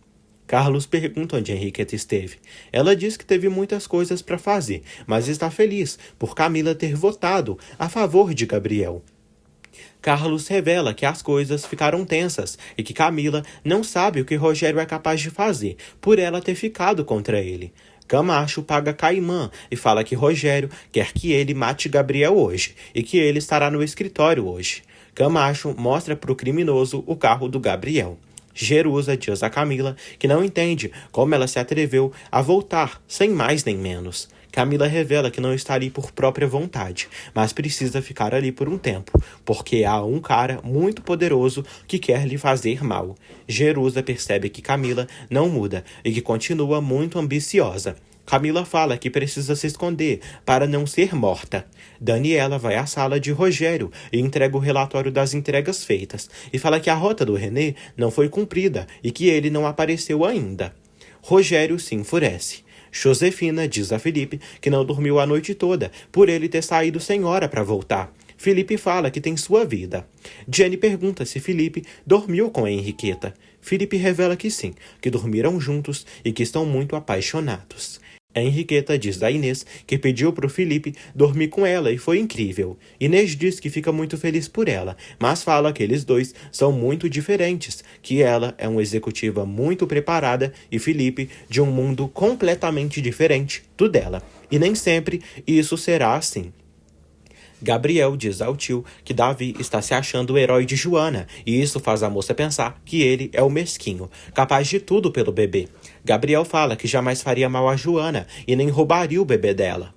Speaker 1: Carlos pergunta onde Henriqueta esteve. Ela diz que teve muitas coisas para fazer, mas está feliz por Camila ter votado a favor de Gabriel. Carlos revela que as coisas ficaram tensas e que Camila não sabe o que Rogério é capaz de fazer, por ela ter ficado contra ele. Camacho paga Caimã e fala que Rogério quer que ele mate Gabriel hoje e que ele estará no escritório hoje. Camacho mostra para o criminoso o carro do Gabriel. Jerusa diz a Camila que não entende como ela se atreveu a voltar, sem mais nem menos. Camila revela que não está ali por própria vontade, mas precisa ficar ali por um tempo, porque há um cara muito poderoso que quer lhe fazer mal. Jerusa percebe que Camila não muda e que continua muito ambiciosa. Camila fala que precisa se esconder para não ser morta. Daniela vai à sala de Rogério e entrega o relatório das entregas feitas, e fala que a rota do René não foi cumprida e que ele não apareceu ainda. Rogério se enfurece. Josefina diz a Felipe que não dormiu a noite toda, por ele ter saído sem hora para voltar. Felipe fala que tem sua vida. Jenny pergunta se Felipe dormiu com a Henriqueta. Felipe revela que sim, que dormiram juntos e que estão muito apaixonados. A Henriqueta diz a Inês que pediu para o Felipe dormir com ela e foi incrível. Inês diz que fica muito feliz por ela, mas fala que eles dois são muito diferentes, que ela é uma executiva muito preparada e Felipe de um mundo completamente diferente do dela. E nem sempre isso será assim. Gabriel diz ao tio que Davi está se achando o herói de Joana, e isso faz a moça pensar que ele é o mesquinho, capaz de tudo pelo bebê. Gabriel fala que jamais faria mal a Joana e nem roubaria o bebê dela.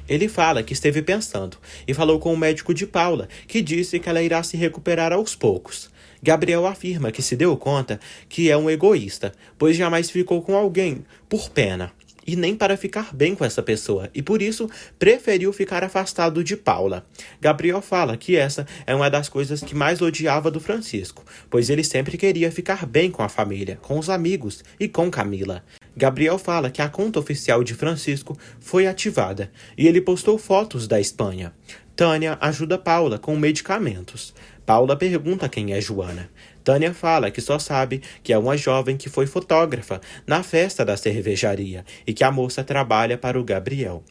Speaker 1: Ele fala que esteve pensando e falou com o médico de Paula, que disse que ela irá se recuperar aos poucos. Gabriel afirma que se deu conta que é um egoísta, pois jamais ficou com alguém por pena e nem para ficar bem com essa pessoa, e por isso preferiu ficar afastado de Paula. Gabriel fala que essa é uma das coisas que mais odiava do Francisco, pois ele sempre queria ficar bem com a família, com os amigos e com Camila. Gabriel fala que a conta oficial de Francisco foi ativada, e ele postou fotos da Espanha. Tânia ajuda Paula com medicamentos. Paula pergunta quem é Joana. Tânia fala que só sabe que é uma jovem que foi fotógrafa na festa da cervejaria e que a moça trabalha para o Gabriel.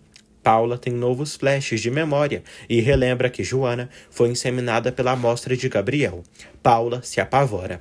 Speaker 1: Paula tem novos flashes de memória e relembra que Joana foi inseminada pela amostra de Gabriel. Paula se apavora.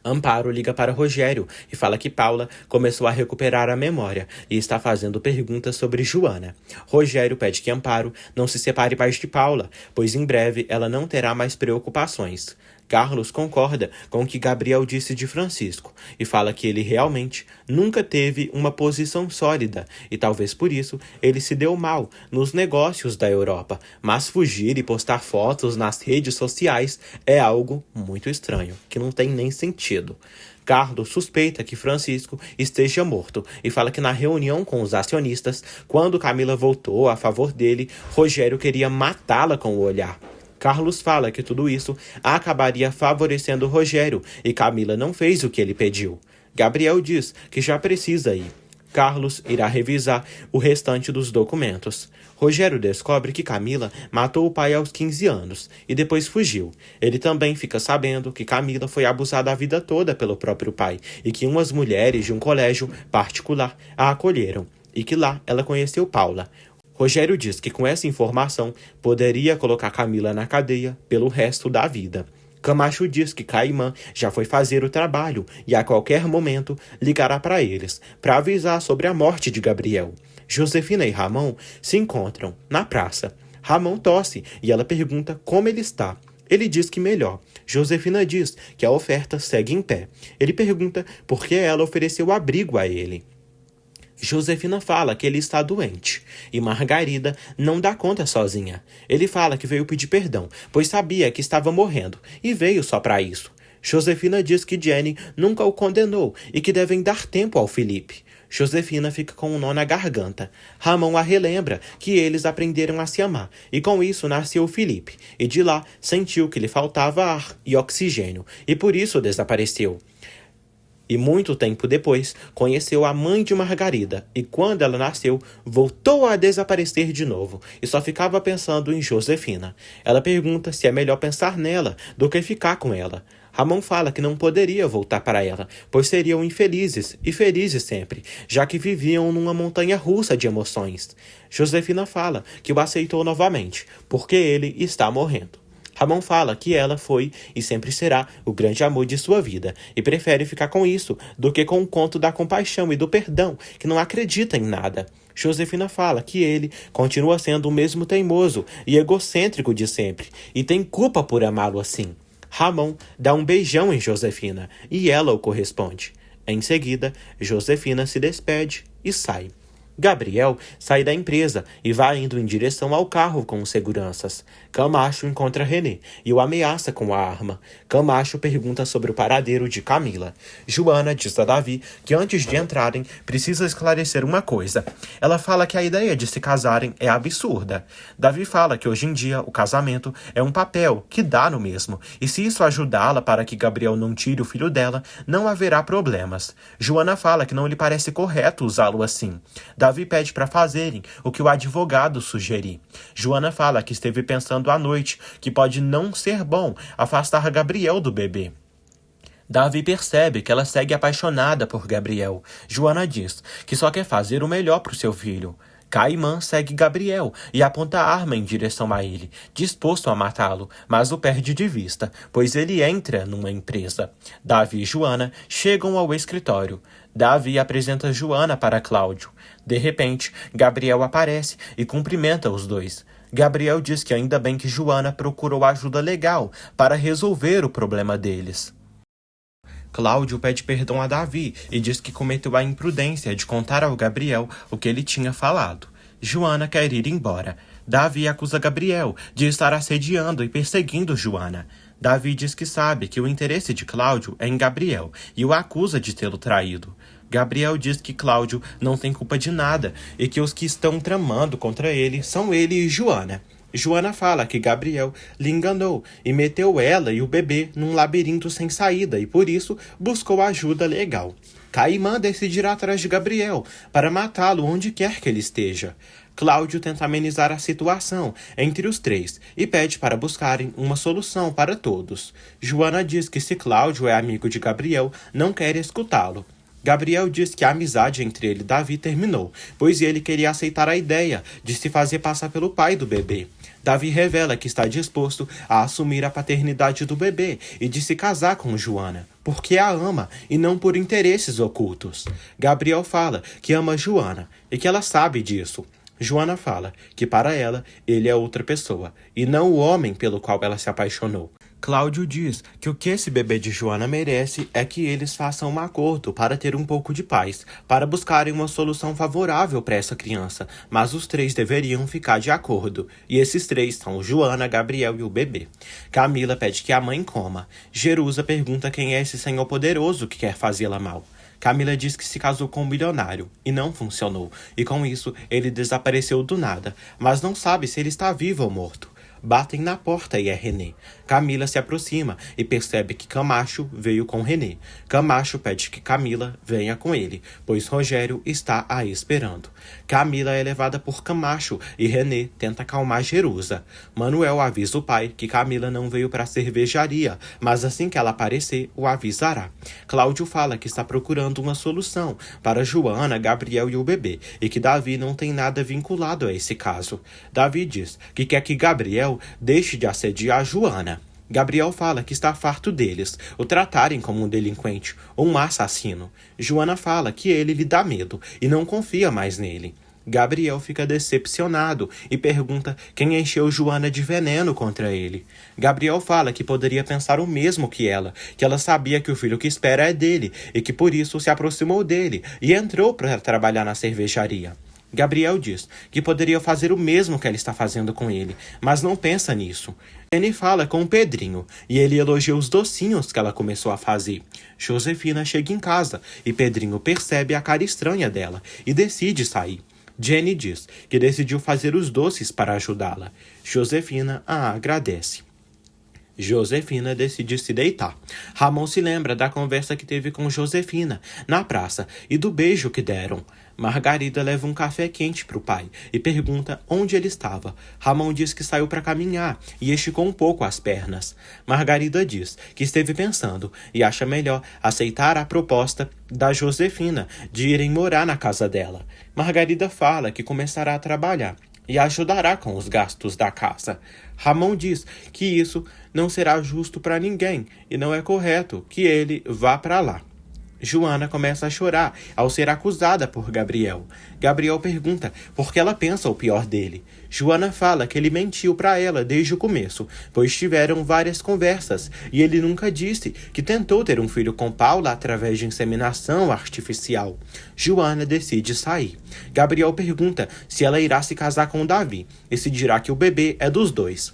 Speaker 1: Amparo liga para Rogério e fala que Paula começou a recuperar a memória e está fazendo perguntas sobre Joana. Rogério pede que Amparo não se separe mais de Paula, pois em breve ela não terá mais preocupações. Carlos concorda com o que Gabriel disse de Francisco e fala que ele realmente nunca teve uma posição sólida e talvez por isso ele se deu mal nos negócios da Europa, mas fugir e postar fotos nas redes sociais é algo muito estranho, que não tem nem sentido. Carlos suspeita que Francisco esteja morto e fala que na reunião com os acionistas, quando Camila votou a favor dele, Rogério queria matá-la com o olhar. Carlos fala que tudo isso acabaria favorecendo Rogério e Camila não fez o que ele pediu. Gabriel diz que já precisa ir. Carlos irá revisar o restante dos documentos. Rogério descobre que Camila matou o pai aos 15 anos e depois fugiu. Ele também fica sabendo que Camila foi abusada a vida toda pelo próprio pai e que umas mulheres de um colégio particular a acolheram e que lá ela conheceu Paula. Rogério diz que com essa informação poderia colocar Camila na cadeia pelo resto da vida. Camacho diz que Caimã já foi fazer o trabalho e a qualquer momento ligará para eles, para avisar sobre a morte de Gabriel. Josefina e Ramon se encontram na praça. Ramon tosse e ela pergunta como ele está. Ele diz que melhor. Josefina diz que a oferta segue em pé. Ele pergunta por que ela ofereceu abrigo a ele. Josefina fala que ele está doente e Margarida não dá conta sozinha. Ele fala que veio pedir perdão, pois sabia que estava morrendo e veio só para isso.
Speaker 2: Josefina diz que Jenny nunca o condenou e que devem dar tempo ao Felipe. Josefina fica com um nó na garganta. Ramon a relembra que eles aprenderam a se amar, e com isso nasceu o Felipe, e de lá sentiu que lhe faltava ar e oxigênio, e por isso desapareceu. E muito tempo depois, conheceu a mãe de Margarida, e quando ela nasceu, voltou a desaparecer de novo, e só ficava pensando em Josefina. Ela pergunta se é melhor pensar nela do que ficar com ela. Ramon fala que não poderia voltar para ela, pois seriam infelizes e felizes sempre, já que viviam numa montanha-russa de emoções. Josefina fala que o aceitou novamente, porque ele está morrendo. Ramon fala que ela foi e sempre será o grande amor de sua vida, e prefere ficar com isso do que com o conto da compaixão e do perdão, que não acredita em nada. Josefina fala que ele continua sendo o mesmo teimoso e egocêntrico de sempre, e tem culpa por amá-lo assim. Ramon dá um beijão em Josefina, e ela o corresponde. Em seguida, Josefina se despede e sai. Gabriel sai da empresa e vai indo em direção ao carro com os seguranças. Camacho encontra René e o ameaça com a arma. Camacho pergunta sobre o paradeiro de Camila. Joana diz a Davi que antes de entrarem precisa esclarecer uma coisa. Ela fala que a ideia de se casarem é absurda. Davi fala que hoje em dia o casamento é um papel que dá no mesmo, e se isso ajudá-la para que Gabriel não tire o filho dela, não haverá problemas. Joana fala que não lhe parece correto usá-lo assim. Davi pede para fazerem o que o advogado sugerir. Joana fala que esteve pensando à noite que pode não ser bom afastar Gabriel do bebê. Davi percebe que ela segue apaixonada por Gabriel. Joana diz que só quer fazer o melhor para o seu filho. Caimã segue Gabriel e aponta a arma em direção a ele, disposto a matá-lo, mas o perde de vista, pois ele entra numa empresa. Davi e Joana chegam ao escritório. Davi apresenta Joana para Cláudio. De repente, Gabriel aparece e cumprimenta os dois. Gabriel diz que ainda bem que Joana procurou ajuda legal para resolver o problema deles. Cláudio pede perdão a Davi e diz que cometeu a imprudência de contar ao Gabriel o que ele tinha falado. Joana quer ir embora. Davi acusa Gabriel de estar assediando e perseguindo Joana. Davi diz que sabe que o interesse de Cláudio é em Gabriel e o acusa de tê-lo traído. Gabriel diz que Cláudio não tem culpa de nada e que os que estão tramando contra ele são ele e Joana. Joana fala que Gabriel lhe enganou e meteu ela e o bebê num labirinto sem saída e, por isso, buscou ajuda legal. Caimã decide ir atrás de Gabriel para matá-lo onde quer que ele esteja. Cláudio tenta amenizar a situação entre os três e pede para buscarem uma solução para todos. Joana diz que se Cláudio é amigo de Gabriel, não quer escutá-lo. Gabriel diz que a amizade entre ele e Davi terminou, pois ele queria aceitar a ideia de se fazer passar pelo pai do bebê. Davi revela que está disposto a assumir a paternidade do bebê e de se casar com Joana, porque a ama e não por interesses ocultos. Gabriel fala que ama Joana e que ela sabe disso. Joana fala que para ela ele é outra pessoa e não o homem pelo qual ela se apaixonou. Cláudio diz que o que esse bebê de Joana merece é que eles façam um acordo para ter um pouco de paz, para buscarem uma solução favorável para essa criança, mas os três deveriam ficar de acordo. E esses três são Joana, Gabriel e o bebê. Camila pede que a mãe coma. Jerusa pergunta quem é esse senhor poderoso que quer fazê-la mal. Camila diz que se casou com um milionário e não funcionou, e com isso ele desapareceu do nada, mas não sabe se ele está vivo ou morto. Batem na porta e é René. Camila se aproxima e percebe que Camacho veio com René. Camacho pede que Camila venha com ele, pois Rogério está a esperando. Camila é levada por Camacho e René tenta acalmar Jerusa. Manuel avisa o pai que Camila não veio para a cervejaria, mas assim que ela aparecer, o avisará. Cláudio fala que está procurando uma solução para Joana, Gabriel e o bebê, e que Davi não tem nada vinculado a esse caso. Davi diz que quer que Gabriel deixe de assediar Joana. Gabriel fala que está farto deles o tratarem como um delinquente ou um assassino. Joana fala que ele lhe dá medo e não confia mais nele. Gabriel fica decepcionado e pergunta quem encheu Joana de veneno contra ele. Gabriel fala que poderia pensar o mesmo que ela sabia que o filho que espera é dele e que por isso se aproximou dele e entrou para trabalhar na cervejaria.
Speaker 1: Gabriel diz que poderia fazer o mesmo que ela está fazendo com ele, mas não pensa nisso. Jenny fala com o Pedrinho e ele elogia os docinhos que ela começou a fazer. Josefina chega em casa e Pedrinho percebe a cara estranha dela e decide sair. Jenny diz que decidiu fazer os doces para ajudá-la. Josefina a agradece. Josefina decide se deitar. Ramon se lembra da conversa que teve com Josefina na praça e do beijo que deram. Margarida leva um café quente para o pai e pergunta onde ele estava. Ramon diz que saiu para caminhar e esticou um pouco as pernas. Margarida diz que esteve pensando e acha melhor aceitar a proposta da Josefina de irem morar na casa dela. Margarida fala que começará a trabalhar e ajudará com os gastos da casa. Ramon diz que isso não será justo para ninguém e não é correto que ele vá para lá. Joana começa a chorar ao ser acusada por Gabriel. Gabriel pergunta por que ela pensa o pior dele. Joana fala que ele mentiu para ela desde o começo, pois tiveram várias conversas e ele nunca disse que tentou ter um filho com Paula através de inseminação artificial. Joana decide sair. Gabriel pergunta se ela irá se casar com Davi e se dirá que o bebê é dos dois.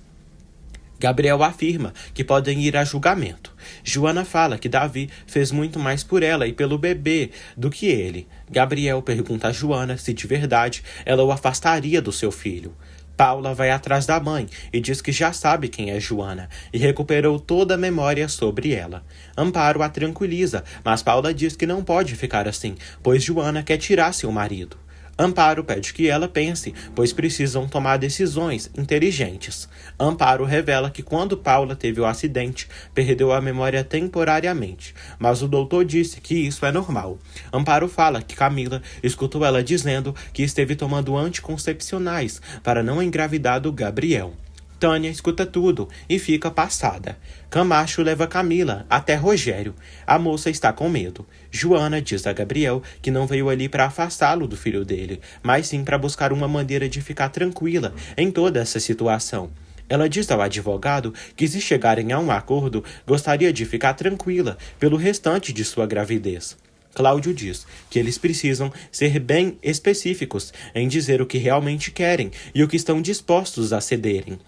Speaker 1: Gabriel afirma que podem ir a julgamento. Joana fala que Davi fez muito mais por ela e pelo bebê do que ele. Gabriel pergunta a Joana se de verdade ela o afastaria do seu filho. Paula vai atrás da mãe e diz que já sabe quem é Joana e recuperou toda a memória sobre ela. Amparo a tranquiliza, mas Paula diz que não pode ficar assim, pois Joana quer tirar seu marido. Amparo pede que ela pense, pois precisam tomar decisões inteligentes. Amparo revela que quando Paula teve o acidente, perdeu a memória temporariamente, mas o doutor disse que isso é normal. Amparo fala que Camila escutou ela dizendo que esteve tomando anticoncepcionais para não engravidar do Gabriel. Tânia escuta tudo e fica passada. Camacho leva Camila até Rogério. A moça está com medo. Joana diz a Gabriel que não veio ali para afastá-lo do filho dele, mas sim para buscar uma maneira de ficar tranquila em toda essa situação. Ela diz ao advogado que, se chegarem a um acordo, gostaria de ficar tranquila pelo restante de sua gravidez. Cláudio diz que eles precisam ser bem específicos em dizer o que realmente querem e o que estão dispostos a cederem.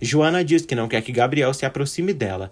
Speaker 1: Joana diz que não quer que Gabriel se aproxime dela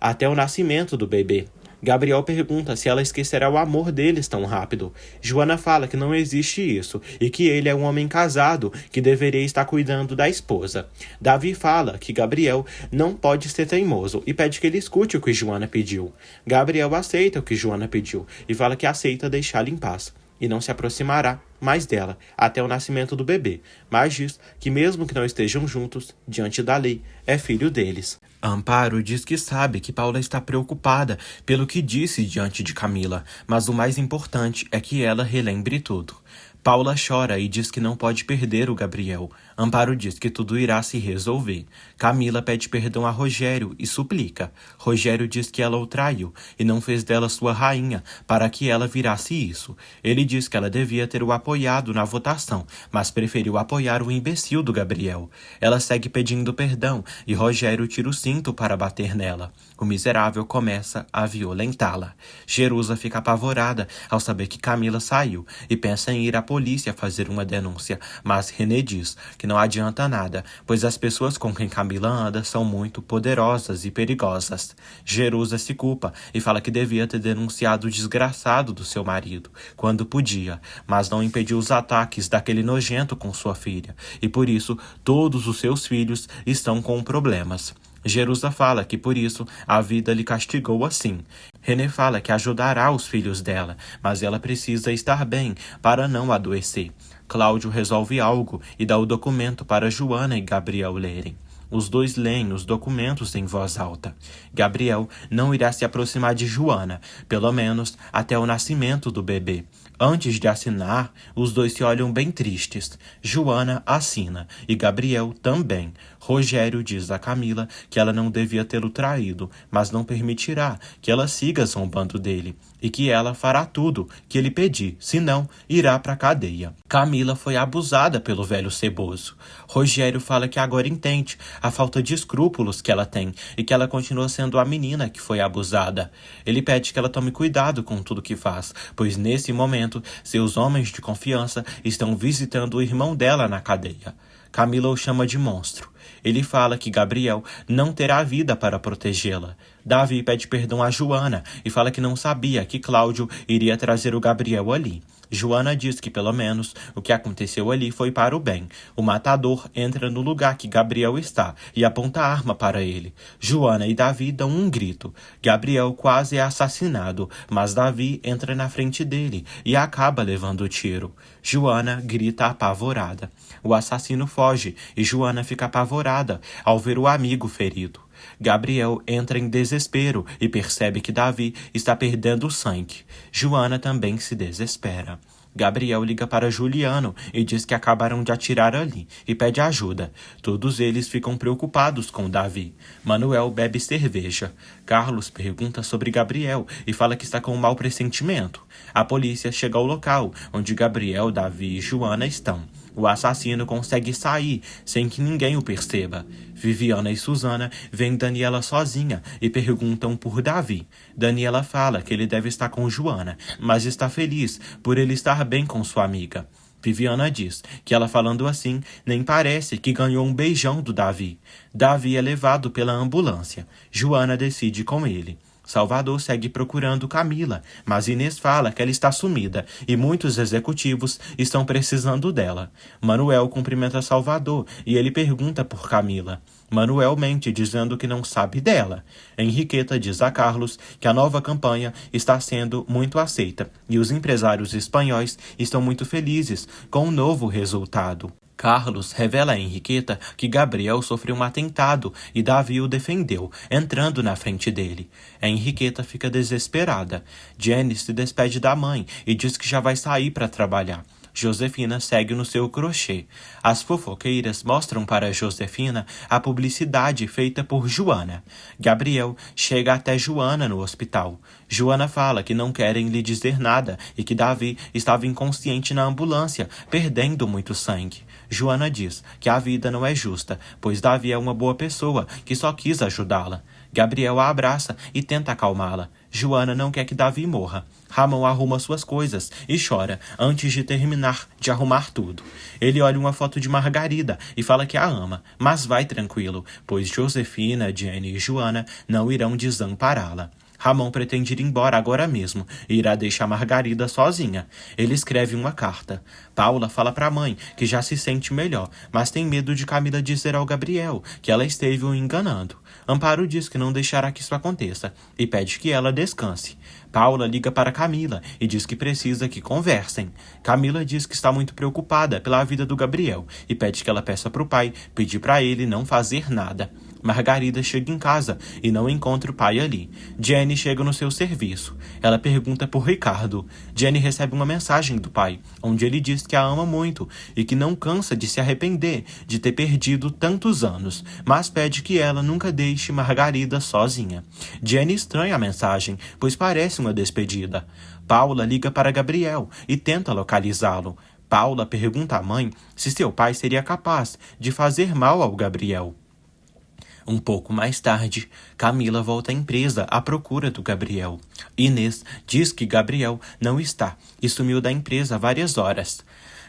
Speaker 1: até o nascimento do bebê. Gabriel pergunta se ela esquecerá o amor deles tão rápido. Joana fala que não existe isso e que ele é um homem casado que deveria estar cuidando da esposa. Davi fala que Gabriel não pode ser teimoso e pede que ele escute o que Joana pediu. Gabriel aceita o que Joana pediu e fala que aceita deixá-la em paz e não se aproximará mais dela até o nascimento do bebê, mas diz que mesmo que não estejam juntos, diante da lei, é filho deles. Amparo diz que sabe que Paula está preocupada pelo que disse diante de Camila, mas o mais importante é que ela relembre tudo. Paula chora e diz que não pode perder o Gabriel. Amparo diz que tudo irá se resolver. Camila pede perdão a Rogério e suplica. Rogério diz que ela o traiu e não fez dela sua rainha para que ela virasse isso. Ele diz que ela devia ter o apoiado na votação, mas preferiu apoiar o imbecil do Gabriel. Ela segue pedindo perdão e Rogério tira o cinto para bater nela. O miserável começa a violentá-la. Jerusa fica apavorada ao saber que Camila saiu e pensa em ir à polícia fazer uma denúncia, mas René diz que não adianta nada, pois as pessoas com quem Camila anda são muito poderosas e perigosas. Jerusa se culpa e fala que devia ter denunciado o desgraçado do seu marido, quando podia, mas não impediu os ataques daquele nojento com sua filha, e por isso todos os seus filhos estão com problemas. Jerusa fala que por isso a vida lhe castigou assim. René fala que ajudará os filhos dela, mas ela precisa estar bem para não adoecer. Cláudio resolve algo e dá o documento para Joana e Gabriel lerem. Os dois leem os documentos em voz alta. Gabriel não irá se aproximar de Joana, pelo menos até o nascimento do bebê. Antes de assinar, os dois se olham bem tristes. Joana assina e Gabriel também. Rogério diz a Camila que ela não devia tê-lo traído, mas não permitirá que ela siga zombando dele e que ela fará tudo que ele pedir, senão irá para a cadeia. Camila foi abusada pelo velho ceboso. Rogério fala que agora entende a falta de escrúpulos que ela tem e que ela continua sendo a menina que foi abusada. Ele pede que ela tome cuidado com tudo que faz, pois nesse momento momento, seus homens de confiança estão visitando o irmão dela na cadeia. Camila o chama de monstro. Ele fala que Gabriel não terá vida para protegê-la. Davi pede perdão a Joana e fala que não sabia que Cláudio iria trazer o Gabriel ali. Joana diz que, pelo menos, o que aconteceu ali foi para o bem. O matador entra no lugar que Gabriel está e aponta a arma para ele. Joana e Davi dão um grito. Gabriel quase é assassinado, mas Davi entra na frente dele e acaba levando o tiro. Joana grita apavorada. O assassino foge e Joana fica apavorada ao ver o amigo ferido. Gabriel entra em desespero e percebe que Davi está perdendo sangue. Joana também se desespera. Gabriel liga para Juliano e diz que acabaram de atirar ali e pede ajuda. Todos eles ficam preocupados com Davi. Manuel bebe cerveja. Carlos pergunta sobre Gabriel e fala que está com um mau pressentimento. A polícia chega ao local onde Gabriel, Davi e Joana estão. O assassino consegue sair sem que ninguém o perceba. Viviana e Susana veem Daniela sozinha e perguntam por Davi. Daniela fala que ele deve estar com Joana, mas está feliz por ele estar bem com sua amiga. Viviana diz que ela falando assim nem parece que ganhou um beijão do Davi. Davi é levado pela ambulância. Joana decide com ele. Salvador segue procurando Camila, mas Inês fala que ela está sumida e muitos executivos estão precisando dela. Manuel cumprimenta Salvador e ele pergunta por Camila. Manuel mente dizendo que não sabe dela. Henriqueta diz a Carlos que a nova campanha está sendo muito aceita e os empresários espanhóis estão muito felizes com o novo resultado. Carlos revela a Henriqueta que Gabriel sofreu um atentado e Davi o defendeu, entrando na frente dele. A Henriqueta fica desesperada. Jenny se despede da mãe e diz que já vai sair para trabalhar. Josefina segue no seu crochê. As fofoqueiras mostram para Josefina a publicidade feita por Joana. Gabriel chega até Joana no hospital. Joana fala que não querem lhe dizer nada e que Davi estava inconsciente na ambulância, perdendo muito sangue. Joana diz que a vida não é justa, pois Davi é uma boa pessoa que só quis ajudá-la. Gabriel a abraça e tenta acalmá-la. Joana não quer que Davi morra. Ramon arruma suas coisas e chora antes de terminar de arrumar tudo. Ele olha uma foto de Margarida e fala que a ama, mas vai tranquilo, pois Josefina, Jenny e Joana não irão desampará-la. Ramon pretende ir embora agora mesmo e irá deixar Margarida sozinha. Ele escreve uma carta. Paula fala para a mãe que já se sente melhor, mas tem medo de Camila dizer ao Gabriel que ela esteve o enganando. Amparo diz que não deixará que isso aconteça e pede que ela descanse. Paula liga para Camila e diz que precisa que conversem. Camila diz que está muito preocupada pela vida do Gabriel e pede que ela peça para o pai pedir para ele não fazer nada. Margarida chega em casa e não encontra o pai ali. Jenny chega no seu serviço. Ela pergunta por Ricardo. Jenny recebe uma mensagem do pai, onde ele diz que a ama muito e que não cansa de se arrepender de ter perdido tantos anos, mas pede que ela nunca deixe Margarida sozinha. Jenny estranha a mensagem, pois parece uma despedida. Paula liga para Gabriel e tenta localizá-lo. Paula pergunta à mãe se seu pai seria capaz de fazer mal ao Gabriel. Um pouco mais tarde, Camila volta à empresa à procura do Gabriel. Inês diz que Gabriel não está e sumiu da empresa há várias horas.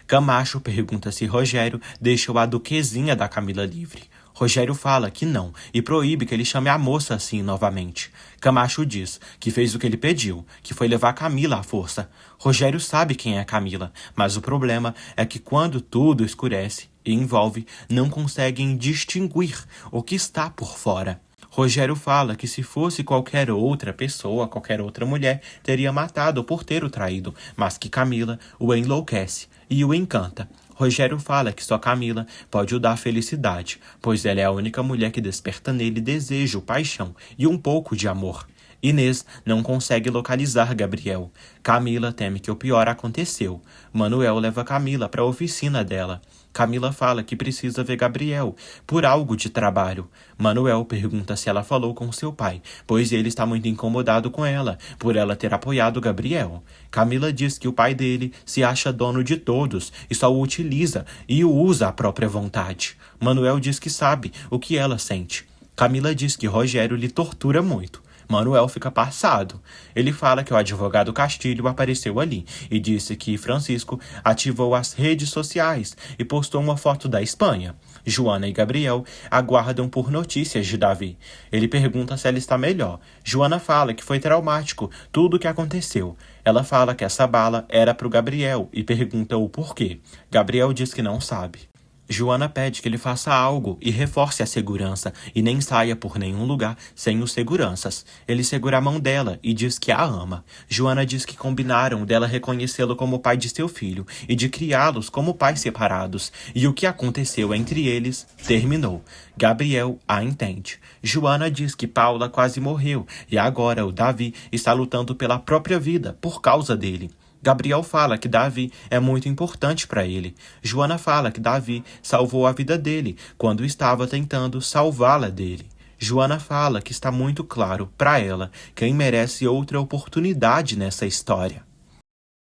Speaker 1: Camacho pergunta se Rogério deixou a duquesinha da Camila livre. Rogério fala que não e proíbe que ele chame a moça assim novamente. Camacho diz que fez o que ele pediu, que foi levar Camila à força. Rogério sabe quem é Camila, mas o problema é que quando tudo escurece e envolve, não conseguem distinguir o que está por fora. Rogério fala que se fosse qualquer outra pessoa, qualquer outra mulher, teria matado por ter o traído, mas que Camila o enlouquece e o encanta. Rogério fala que só Camila pode o dar felicidade, pois ela é a única mulher que desperta nele desejo, paixão e um pouco de amor. Inês não consegue localizar Gabriel. Camila teme que o pior aconteceu. Manuel leva Camila para a oficina dela. Camila fala que precisa ver Gabriel por algo de trabalho. Manuel pergunta se ela falou com seu pai, pois ele está muito incomodado com ela, por ela ter apoiado Gabriel. Camila diz que o pai dele se acha dono de todos e só o utiliza e o usa à própria vontade. Manuel diz que sabe o que ela sente. Camila diz que Rogério lhe tortura muito. Manuel fica passado. Ele fala que o advogado Castilho apareceu ali e disse que Francisco ativou as redes sociais e postou uma foto da Espanha. Joana e Gabriel aguardam por notícias de Davi. Ele pergunta se ela está melhor. Joana fala que foi traumático tudo o que aconteceu. Ela fala que essa bala era para o Gabriel e pergunta o porquê. Gabriel diz que não sabe. Joana pede que ele faça algo e reforce a segurança e nem saia por nenhum lugar sem os seguranças. Ele segura a mão dela e diz que a ama. Joana diz que combinaram dela reconhecê-lo como pai de seu filho e de criá-los como pais separados. E o que aconteceu entre eles terminou. Gabriel a entende. Joana diz que Paula quase morreu e agora o Davi está lutando pela própria vida por causa dele. Gabriel fala que Davi é muito importante para ele. Joana fala que Davi salvou a vida dele quando estava tentando salvá-la dele. Joana fala que está muito claro para ela quem merece outra oportunidade nessa história.